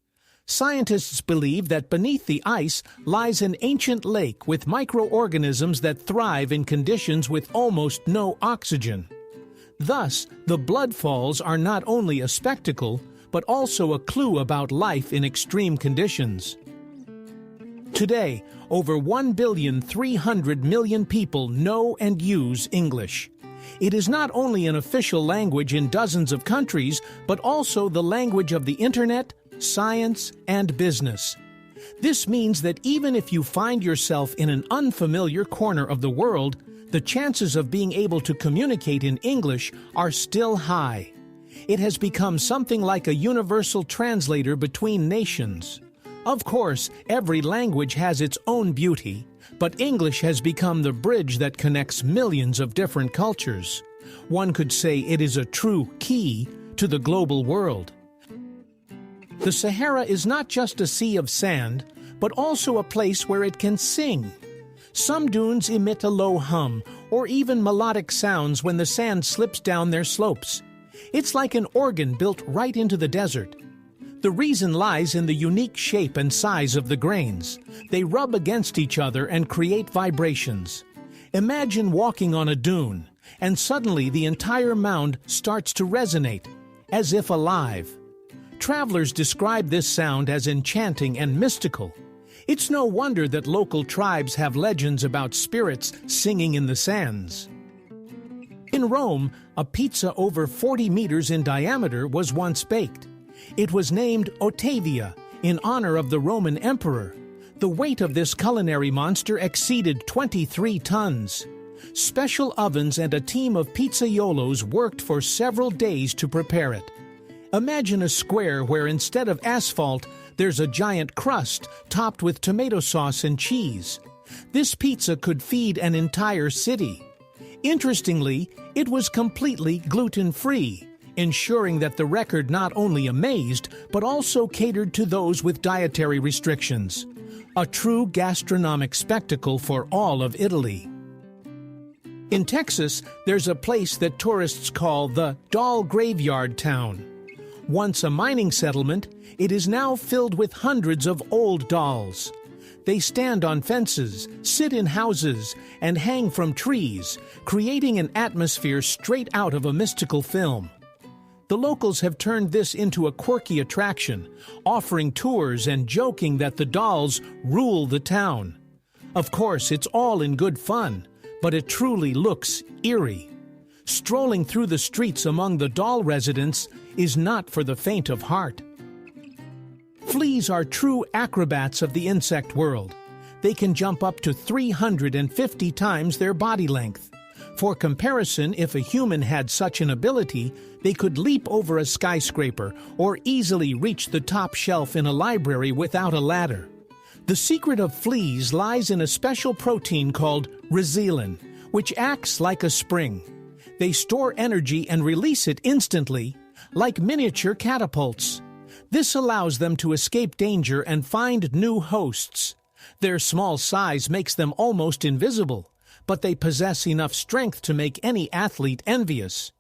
Scientists believe that beneath the ice lies an ancient lake with microorganisms that thrive in conditions with almost no oxygen. Thus, the Blood Falls are not only a spectacle, but also a clue about life in extreme conditions. Today, over 1,300,000,000 people know and use English. It is not only an official language in dozens of countries, but also the language of the Internet, science, and business. This means that even if you find yourself in an unfamiliar corner of the world, the chances of being able to communicate in English are still high. It has become something like a universal translator between nations. Of course, every language has its own beauty, but English has become the bridge that connects millions of different cultures. One could say it is a true key to the global world. The Sahara is not just a sea of sand, but also a place where it can sing. Some dunes emit a low hum, or even melodic sounds when the sand slips down their slopes. It's like an organ built right into the desert. The reason lies in the unique shape and size of the grains. They rub against each other and create vibrations. Imagine walking on a dune, and suddenly the entire mound starts to resonate, as if alive. Travelers describe this sound as enchanting and mystical. It's no wonder that local tribes have legends about spirits singing in the sands. In Rome, a pizza over 40 meters in diameter was once baked. It was named Ottavia, in honor of the Roman emperor. The weight of this culinary monster exceeded 23 tons. Special ovens and a team of pizzaiolos worked for several days to prepare it. Imagine a square where instead of asphalt, there's a giant crust topped with tomato sauce and cheese. This pizza could feed an entire city. Interestingly, it was completely gluten-free, ensuring that the record not only amazed, but also catered to those with dietary restrictions. A true gastronomic spectacle for all of Italy. In Texas, there's a place that tourists call the Doll Graveyard Town. Once a mining settlement, it is now filled with hundreds of old dolls. They stand on fences, sit in houses, and hang from trees, creating an atmosphere straight out of a mystical film. The locals have turned this into a quirky attraction, offering tours and joking that the dolls rule the town. Of course, it's all in good fun, but it truly looks eerie. Strolling through the streets among the doll residents is not for the faint of heart. Fleas are true acrobats of the insect world. They can jump up to 350 times their body length. For comparison, if a human had such an ability, they could leap over a skyscraper or easily reach the top shelf in a library without a ladder. The secret of fleas lies in a special protein called resilin, which acts like a spring. They store energy and release it instantly, like miniature catapults. This allows them to escape danger and find new hosts. Their small size makes them almost invisible, but they possess enough strength to make any athlete envious.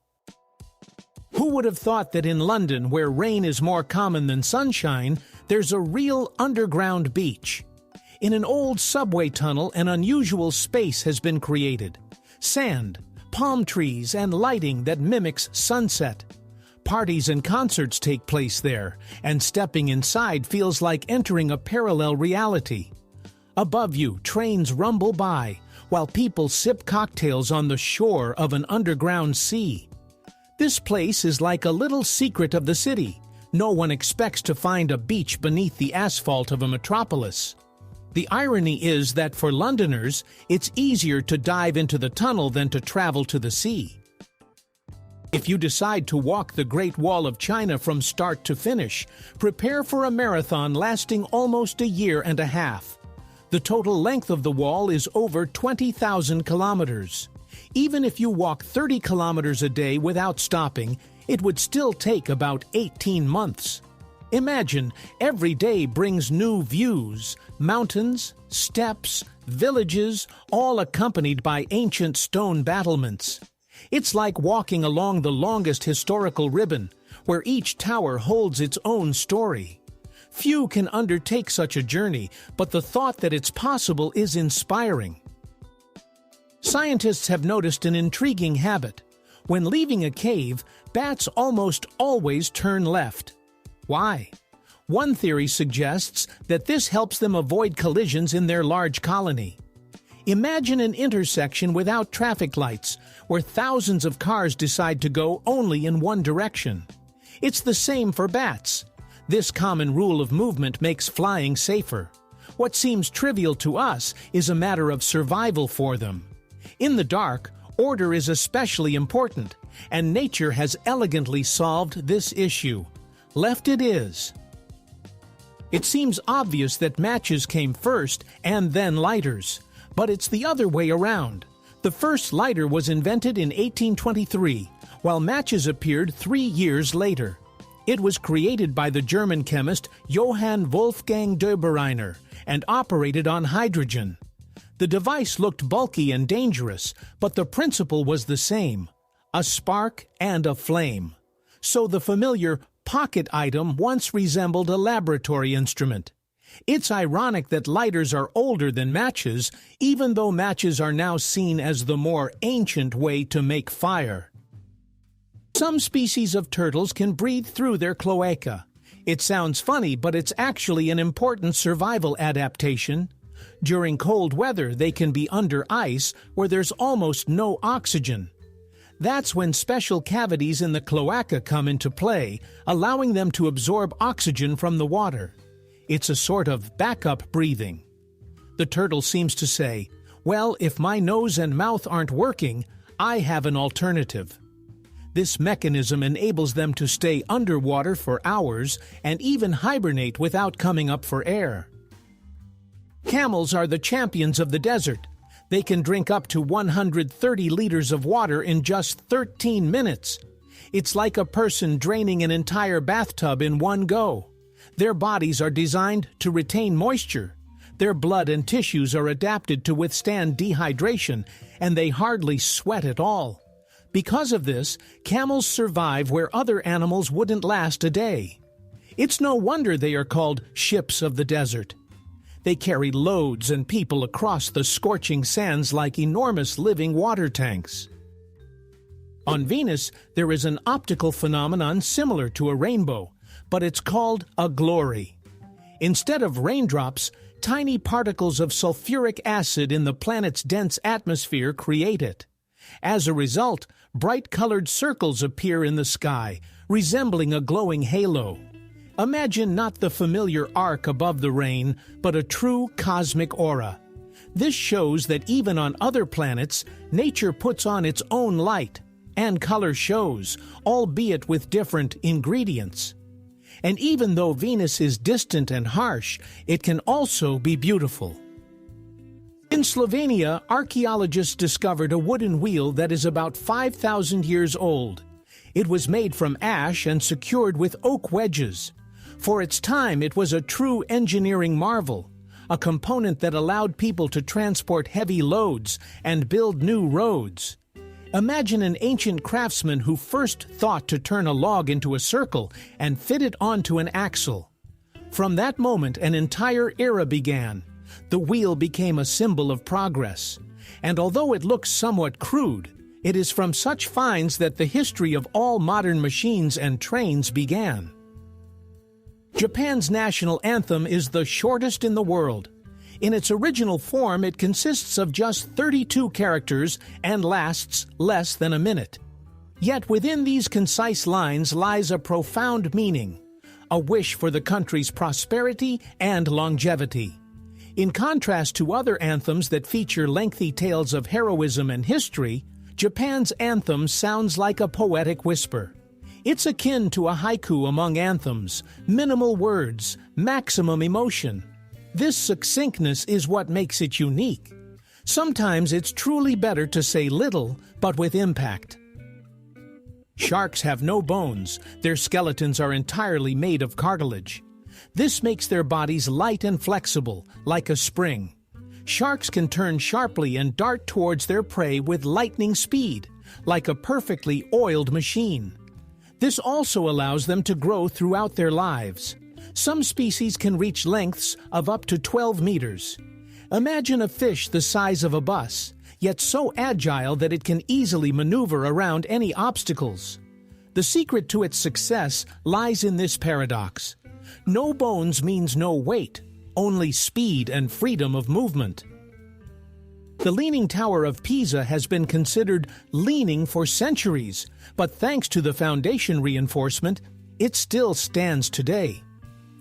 Who would have thought that in London, where rain is more common than sunshine, there's a real underground beach? In an old subway tunnel, an unusual space has been created. Sand, palm trees, and lighting that mimics sunset. Parties and concerts take place there, and stepping inside feels like entering a parallel reality. Above you, trains rumble by, while people sip cocktails on the shore of an underground sea. This place is like a little secret of the city. No one expects to find a beach beneath the asphalt of a metropolis. The irony is that for Londoners, it's easier to dive into the tunnel than to travel to the sea. If you decide to walk the Great Wall of China from start to finish, prepare for a marathon lasting almost a year and a half. The total length of the wall is over 20,000 kilometers. Even if you walk 30 kilometers a day without stopping, it would still take about 18 months. Imagine every day brings new views, mountains, steps, villages, all accompanied by ancient stone battlements. It's like walking along the longest historical ribbon, where each tower holds its own story. Few can undertake such a journey, but the thought that it's possible is inspiring. Scientists have noticed an intriguing habit. When leaving a cave, bats almost always turn left. Why? One theory suggests that this helps them avoid collisions in their large colony. Imagine an intersection without traffic lights, where thousands of cars decide to go only in one direction. It's the same for bats. This common rule of movement makes flying safer. What seems trivial to us is a matter of survival for them. In the dark, order is especially important, and nature has elegantly solved this issue. Left it is. It seems obvious that matches came first and then lighters, but it's the other way around. The first lighter was invented in 1823, while matches appeared 3 years later. It was created by the German chemist Johann Wolfgang Dobereiner and operated on hydrogen. The device looked bulky and dangerous, but the principle was the same: a spark and a flame. So the familiar pocket item once resembled a laboratory instrument. It's ironic that lighters are older than matches, even though matches are now seen as the more ancient way to make fire. Some species of turtles can breathe through their cloaca. It sounds funny, but it's actually an important survival adaptation. During cold weather, they can be under ice where there's almost no oxygen. That's when special cavities in the cloaca come into play, allowing them to absorb oxygen from the water. It's a sort of backup breathing. The turtle seems to say, "Well, if my nose and mouth aren't working, I have an alternative." This mechanism enables them to stay underwater for hours and even hibernate without coming up for air. Camels are the champions of the desert. They can drink up to 130 liters of water in just 13 minutes. It's like a person draining an entire bathtub in one go. Their bodies are designed to retain moisture. Their blood and tissues are adapted to withstand dehydration, and they hardly sweat at all. Because of this, camels survive where other animals wouldn't last a day. It's no wonder they are called ships of the desert. They carry loads and people across the scorching sands like enormous living water tanks. On Venus, there is an optical phenomenon similar to a rainbow, but it's called a glory. Instead of raindrops, tiny particles of sulfuric acid in the planet's dense atmosphere create it. As a result, bright-colored circles appear in the sky, resembling a glowing halo. Imagine not the familiar arc above the rain, but a true cosmic aura. This shows that even on other planets, nature puts on its own light, and color shows, albeit with different ingredients. And even though Venus is distant and harsh, it can also be beautiful. In Slovenia, archaeologists discovered a wooden wheel that is about 5,000 years old. It was made from ash and secured with oak wedges. For its time, it was a true engineering marvel, a component that allowed people to transport heavy loads and build new roads. Imagine an ancient craftsman who first thought to turn a log into a circle and fit it onto an axle. From that moment, an entire era began. The wheel became a symbol of progress. And although it looks somewhat crude, It is from such finds that the history of all modern machines and trains began. Japan's national anthem is the shortest in the world. In its original form, it consists of just 32 characters and lasts less than a minute. Yet within these concise lines lies a profound meaning, a wish for the country's prosperity and longevity. In contrast to other anthems that feature lengthy tales of heroism and history, Japan's anthem sounds like a poetic whisper. It's akin to a haiku among anthems, minimal words, maximum emotion. This succinctness is what makes it unique. Sometimes it's truly better to say little, but with impact. Sharks have no bones. Their skeletons are entirely made of cartilage. This makes their bodies light and flexible, like a spring. Sharks can turn sharply and dart towards their prey with lightning speed, like a perfectly oiled machine. This also allows them to grow throughout their lives. Some species can reach lengths of up to 12 meters. Imagine a fish the size of a bus, yet so agile that it can easily maneuver around any obstacles. The secret to its success lies in this paradox. No bones means no weight, only speed and freedom of movement. The Leaning Tower of Pisa has been considered leaning for centuries, but thanks to the foundation reinforcement, it still stands today.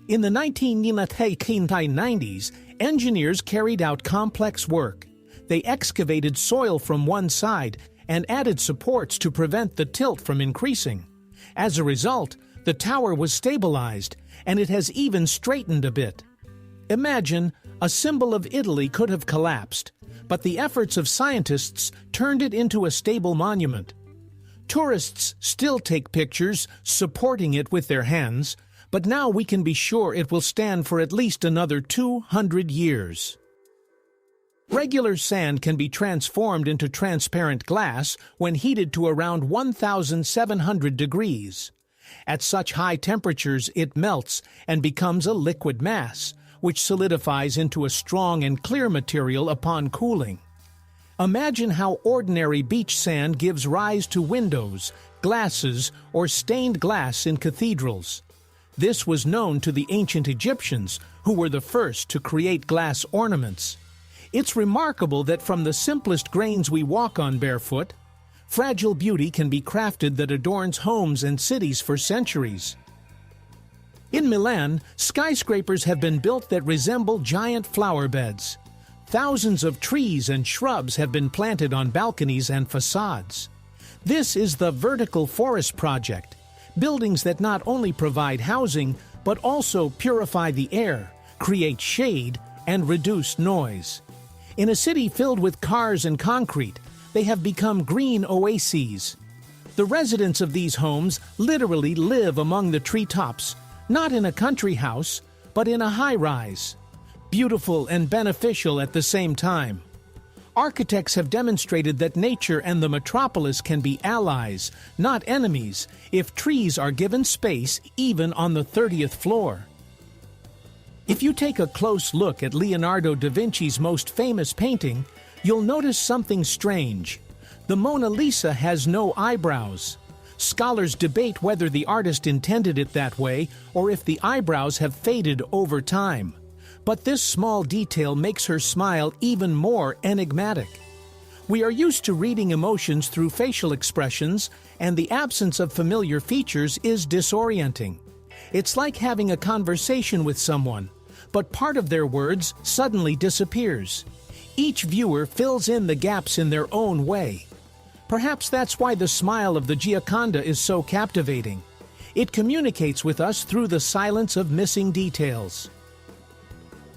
In the 1990s, engineers carried out complex work. They excavated soil from one side and added supports to prevent the tilt from increasing. As a result, the tower was stabilized, and it has even straightened a bit. Imagine, a symbol of Italy could have collapsed, but the efforts of scientists turned it into a stable monument. Tourists still take pictures supporting it with their hands, but now we can be sure it will stand for at least another 200 years. Regular sand can be transformed into transparent glass when heated to around 1,700 degrees. At such high temperatures, it melts and becomes a liquid mass, which solidifies into a strong and clear material upon cooling. Imagine how ordinary beach sand gives rise to windows, glasses, or stained glass in cathedrals. This was known to the ancient Egyptians, who were the first to create glass ornaments. It's remarkable that from the simplest grains we walk on barefoot, fragile beauty can be crafted that adorns homes and cities for centuries. In Milan, skyscrapers have been built that resemble giant flower beds. Thousands of trees and shrubs have been planted on balconies and facades. This is the Vertical Forest Project, buildings that not only provide housing, but also purify the air, create shade, and reduce noise. In a city filled with cars and concrete, they have become green oases. The residents of these homes literally live among the treetops, not in a country house, but in a high-rise. Beautiful and beneficial at the same time. Architects have demonstrated that nature and the metropolis can be allies, not enemies, if trees are given space even on the 30th floor. If you take a close look at Leonardo da Vinci's most famous painting, you'll notice something strange. The Mona Lisa has no eyebrows. Scholars debate whether the artist intended it that way or if the eyebrows have faded over time. But this small detail makes her smile even more enigmatic. We are used to reading emotions through facial expressions, and the absence of familiar features is disorienting. It's like having a conversation with someone, but part of their words suddenly disappears. Each viewer fills in the gaps in their own way. Perhaps that's why the smile of the Gioconda is so captivating. It communicates with us through the silence of missing details.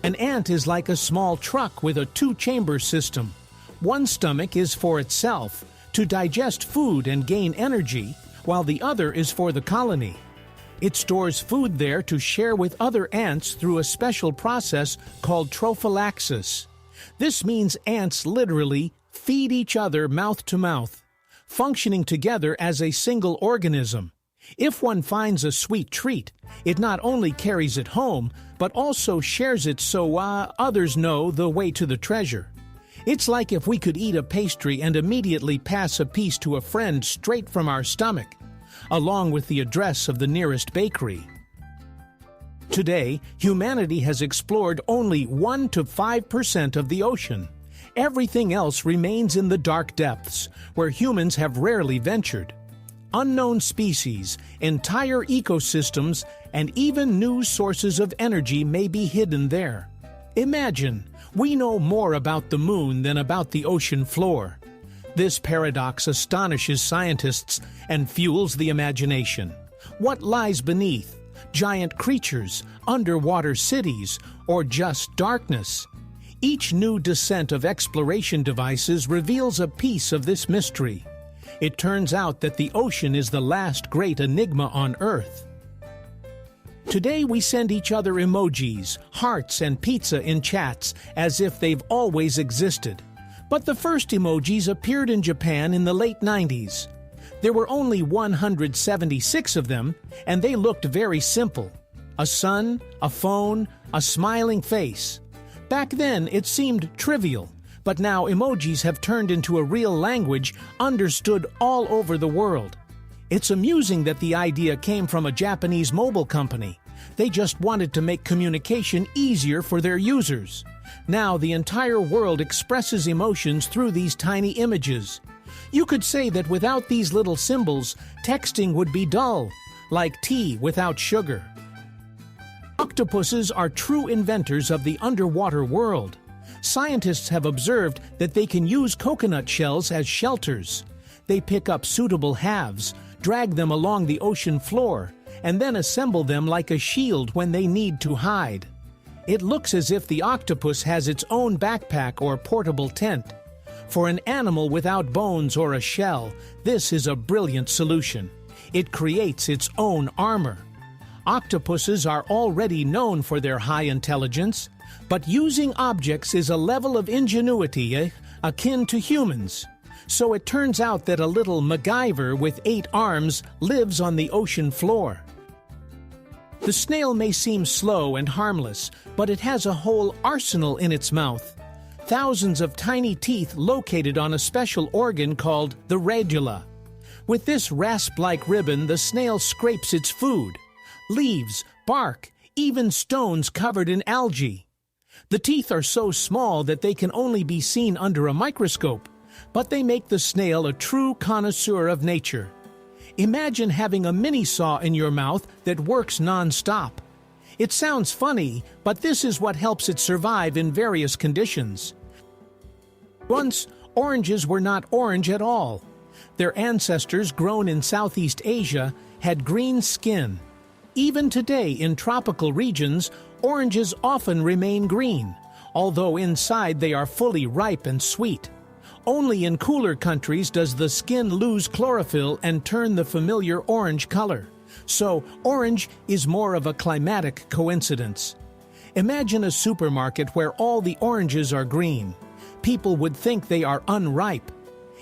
An ant is like a small truck with a two-chamber system. One stomach is for itself, to digest food and gain energy, while the other is for the colony. It stores food there to share with other ants through a special process called trophallaxis. This means ants literally feed each other mouth to mouth, functioning together as a single organism. If one finds a sweet treat, it not only carries it home, but also shares it so others know the way to the treasure. It's like if we could eat a pastry and immediately pass a piece to a friend straight from our stomach, along with the address of the nearest bakery. Today, humanity has explored only 1 to 5% of the ocean. Everything else remains in the dark depths, where humans have rarely ventured. Unknown species, entire ecosystems, and even new sources of energy may be hidden there. Imagine, we know more about the moon than about the ocean floor. This paradox astonishes scientists and fuels the imagination. What lies beneath? Giant creatures, underwater cities, or just darkness? Each new descent of exploration devices reveals a piece of this mystery. It turns out that the ocean is the last great enigma on Earth. Today we send each other emojis, hearts, and pizza in chats as if they've always existed. But the first emojis appeared in Japan in the late 90s. There were only 176 of them, and they looked very simple. A sun, a phone, a smiling face. Back then, it seemed trivial, but now emojis have turned into a real language understood all over the world. It's amusing that the idea came from a Japanese mobile company. They just wanted to make communication easier for their users. Now the entire world expresses emotions through these tiny images. You could say that without these little symbols, texting would be dull, like tea without sugar. Octopuses are true inventors of the underwater world. Scientists have observed that they can use coconut shells as shelters. They pick up suitable halves, drag them along the ocean floor, and then assemble them like a shield when they need to hide. It looks as if the octopus has its own backpack or portable tent. For an animal without bones or a shell, this is a brilliant solution. It creates its own armor. Octopuses are already known for their high intelligence, but using objects is a level of ingenuity akin to humans. So it turns out that a little MacGyver with 8 arms lives on the ocean floor. The snail may seem slow and harmless, but it has a whole arsenal in its mouth. Thousands of tiny teeth located on a special organ called the radula. With this rasp-like ribbon, the snail scrapes its food. Leaves, bark, even stones covered in algae. The teeth are so small that they can only be seen under a microscope, but they make the snail a true connoisseur of nature. Imagine having a mini-saw in your mouth that works non-stop. It sounds funny, but this is what helps it survive in various conditions. Once, oranges were not orange at all. Their ancestors, grown in Southeast Asia, had green skin. Even today, in tropical regions, oranges often remain green, although inside they are fully ripe and sweet. Only in cooler countries does the skin lose chlorophyll and turn the familiar orange color. So, orange is more of a climatic coincidence. Imagine a supermarket where all the oranges are green. People would think they are unripe.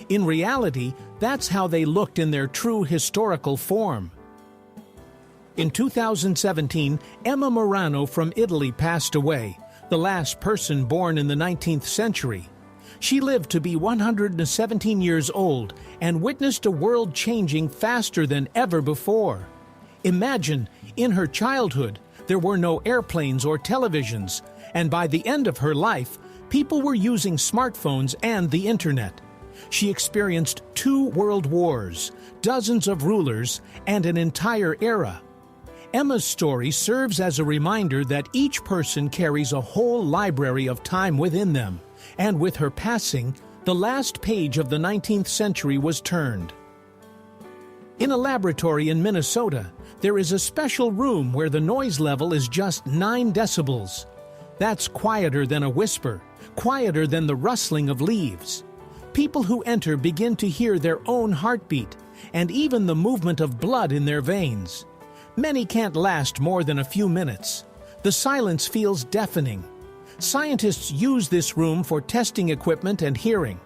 In reality, that's how they looked in their true historical form. In 2017, Emma Morano from Italy passed away, the last person born in the 19th century. She lived to be 117 years old and witnessed a world changing faster than ever before. Imagine, in her childhood, there were no airplanes or televisions, and by the end of her life, people were using smartphones and the internet. She experienced 2 world wars, dozens of rulers, and an entire era. Emma's story serves as a reminder that each person carries a whole library of time within them, and with her passing, the last page of the 19th century was turned. In a laboratory in Minnesota, there is a special room where the noise level is just 9 decibels. That's quieter than a whisper, quieter than the rustling of leaves. People who enter begin to hear their own heartbeat, and even the movement of blood in their veins. Many can't last more than a few minutes. The silence feels deafening. Scientists use this room for testing equipment and hearing,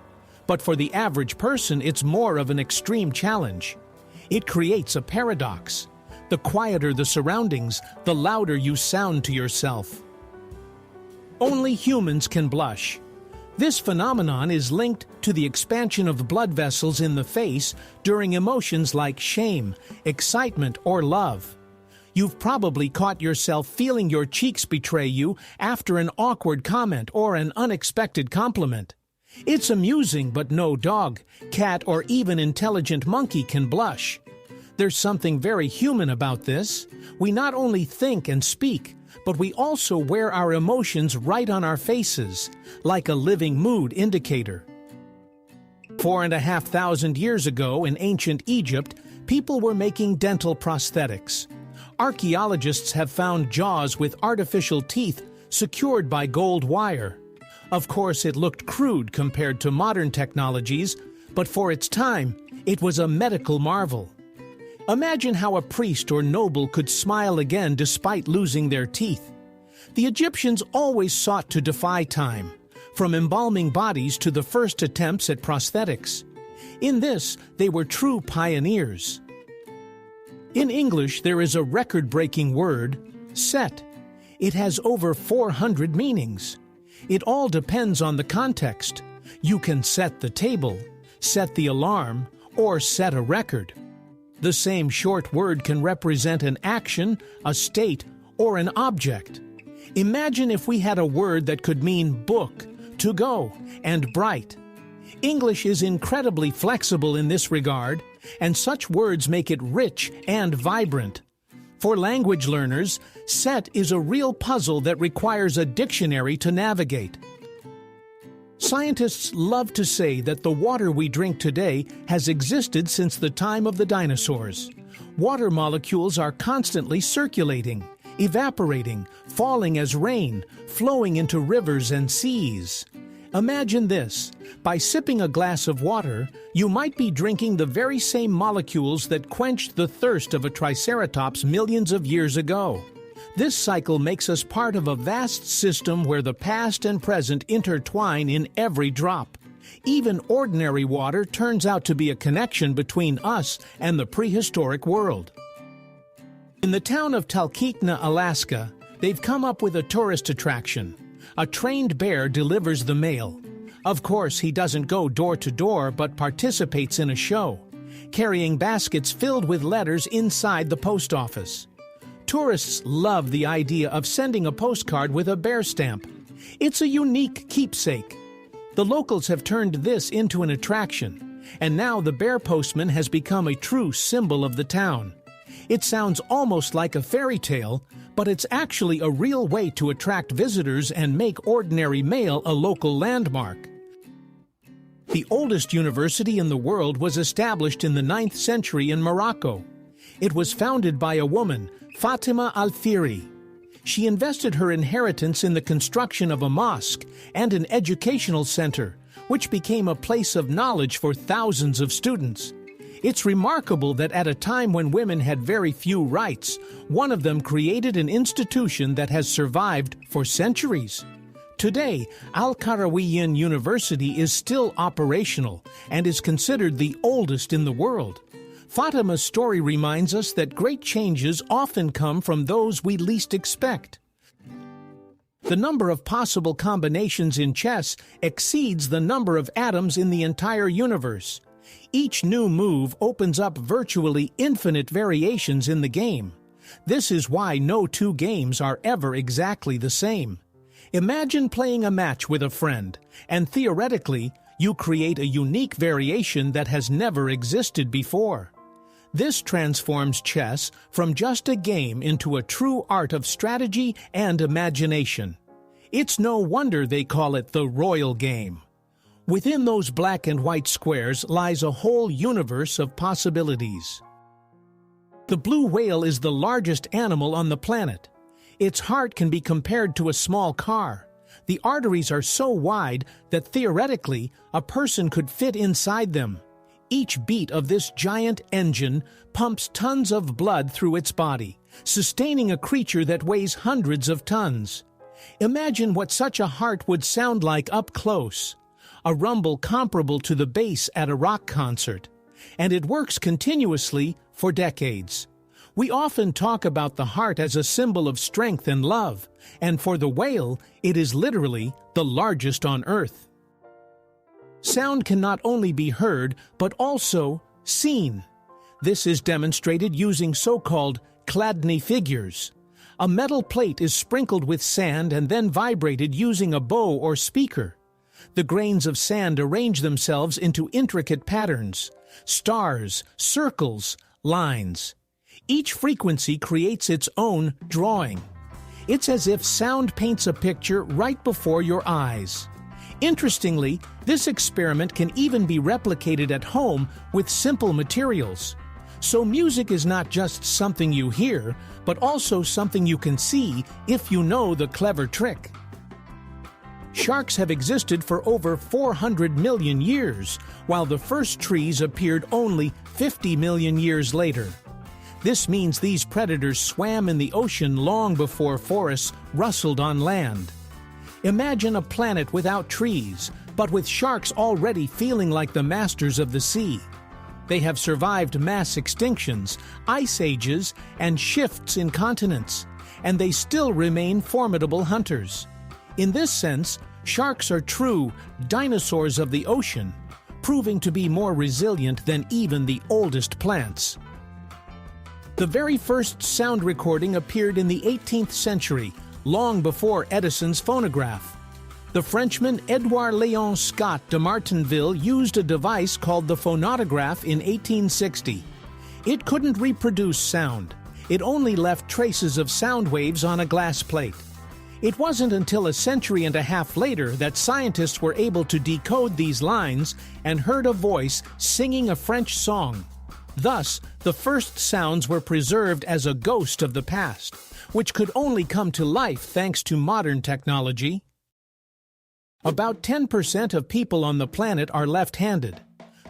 but for the average person it's more of an extreme challenge. It creates a paradox. The quieter the surroundings, the louder you sound to yourself. Only humans can blush. This phenomenon is linked to the expansion of blood vessels in the face during emotions like shame, excitement, or love. You've probably caught yourself feeling your cheeks betray you after an awkward comment or an unexpected compliment. It's amusing, but no dog, cat, or even intelligent monkey can blush. There's something very human about this. We not only think and speak, but we also wear our emotions right on our faces, like a living mood indicator. 4,500 years ago in ancient Egypt, people were making dental prosthetics. Archaeologists have found jaws with artificial teeth secured by gold wire. Of course, it looked crude compared to modern technologies, but for its time, it was a medical marvel. Imagine how a priest or noble could smile again despite losing their teeth. The Egyptians always sought to defy time, from embalming bodies to the first attempts at prosthetics. In this, they were true pioneers. In English, there is a record-breaking word, set. It has over 400 meanings. It all depends on the context. You can set the table, set the alarm, or set a record. The same short word can represent an action, a state, or an object. Imagine if we had a word that could mean book, to go, and bright. English is incredibly flexible in this regard, and such words make it rich and vibrant. For language learners, set is a real puzzle that requires a dictionary to navigate. Scientists love to say that the water we drink today has existed since the time of the dinosaurs. Water molecules are constantly circulating, evaporating, falling as rain, flowing into rivers and seas. Imagine this. By sipping a glass of water, you might be drinking the very same molecules that quenched the thirst of a triceratops millions of years ago. This cycle makes us part of a vast system where the past and present intertwine in every drop. Even ordinary water turns out to be a connection between us and the prehistoric world. In the town of Talkeetna, Alaska, they've come up with a tourist attraction. A trained bear delivers the mail. Of course, he doesn't go door to door but participates in a show, carrying baskets filled with letters inside the post office. Tourists love the idea of sending a postcard with a bear stamp. It's a unique keepsake. The locals have turned this into an attraction, and now the bear postman has become a true symbol of the town. It sounds almost like a fairy tale, but it's actually a real way to attract visitors and make ordinary mail a local landmark. The oldest university in the world was established in the 9th century in Morocco. It was founded by a woman, Fatima al-Fihri. She invested her inheritance in the construction of a mosque and an educational center, which became a place of knowledge for thousands of students. It's remarkable that at a time when women had very few rights, one of them created an institution that has survived for centuries. Today, Al-Qarawiyyin University is still operational and is considered the oldest in the world. Fatima's story reminds us that great changes often come from those we least expect. The number of possible combinations in chess exceeds the number of atoms in the entire universe. Each new move opens up virtually infinite variations in the game. This is why no two games are ever exactly the same. Imagine playing a match with a friend, and theoretically, you create a unique variation that has never existed before. This transforms chess from just a game into a true art of strategy and imagination. It's no wonder they call it the royal game. Within those black and white squares lies a whole universe of possibilities. The blue whale is the largest animal on the planet. Its heart can be compared to a small car. The arteries are so wide that theoretically a person could fit inside them. Each beat of this giant engine pumps tons of blood through its body, sustaining a creature that weighs hundreds of tons. Imagine what such a heart would sound like up close. A rumble comparable to the bass at a rock concert. And it works continuously for decades. We often talk about the heart as a symbol of strength and love, and for the whale, it is literally the largest on Earth. Sound can not only be heard, but also seen. This is demonstrated using so-called Chladni figures. A metal plate is sprinkled with sand and then vibrated using a bow or speaker. The grains of sand arrange themselves into intricate patterns: stars, circles, lines. Each frequency creates its own drawing. It's as if sound paints a picture right before your eyes. Interestingly, this experiment can even be replicated at home with simple materials. So music is not just something you hear, but also something you can see if you know the clever trick. Sharks have existed for over 400 million years, while the first trees appeared only 50 million years later. This means these predators swam in the ocean long before forests rustled on land. Imagine a planet without trees, but with sharks already feeling like the masters of the sea. They have survived mass extinctions, ice ages, and shifts in continents, and they still remain formidable hunters. In this sense, sharks are true dinosaurs of the ocean, proving to be more resilient than even the oldest plants. The very first sound recording appeared in the 18th century, long before Edison's phonograph. The Frenchman Édouard Léon Scott de Martinville used a device called the phonautograph in 1860. It couldn't reproduce sound. It only left traces of sound waves on a glass plate. It wasn't until a century and a half later that scientists were able to decode these lines and heard a voice singing a French song. Thus, the first sounds were preserved as a ghost of the past, which could only come to life thanks to modern technology. About 10% of people on the planet are left-handed.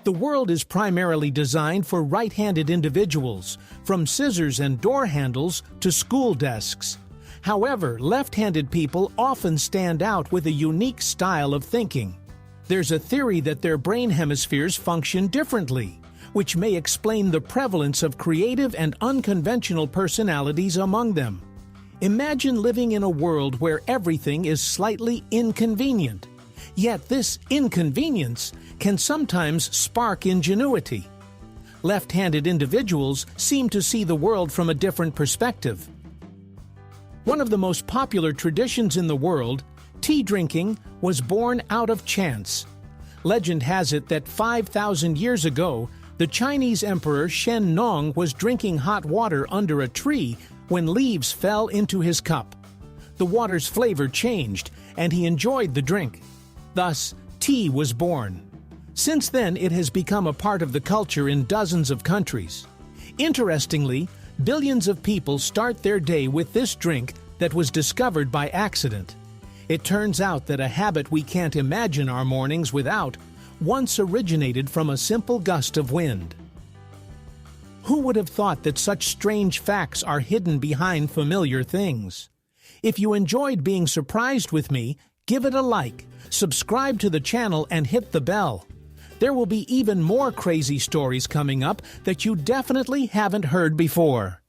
The world is primarily designed for right-handed individuals, from scissors and door handles to school desks. However, left-handed people often stand out with a unique style of thinking. There's a theory that their brain hemispheres function differently, which may explain the prevalence of creative and unconventional personalities among them. Imagine living in a world where everything is slightly inconvenient. Yet this inconvenience can sometimes spark ingenuity. Left-handed individuals seem to see the world from a different perspective. One of the most popular traditions in the world, tea drinking, was born out of chance. Legend has it that 5,000 years ago, the Chinese Emperor Shen Nong was drinking hot water under a tree when leaves fell into his cup. The water's flavor changed, and he enjoyed the drink. Thus, tea was born. Since then, it has become a part of the culture in dozens of countries. Interestingly, billions of people start their day with this drink that was discovered by accident. It turns out that a habit we can't imagine our mornings without once originated from a simple gust of wind. Who would have thought that such strange facts are hidden behind familiar things? If you enjoyed being surprised with me, give it a like, subscribe to the channel, and hit the bell. There will be even more crazy stories coming up that you definitely haven't heard before.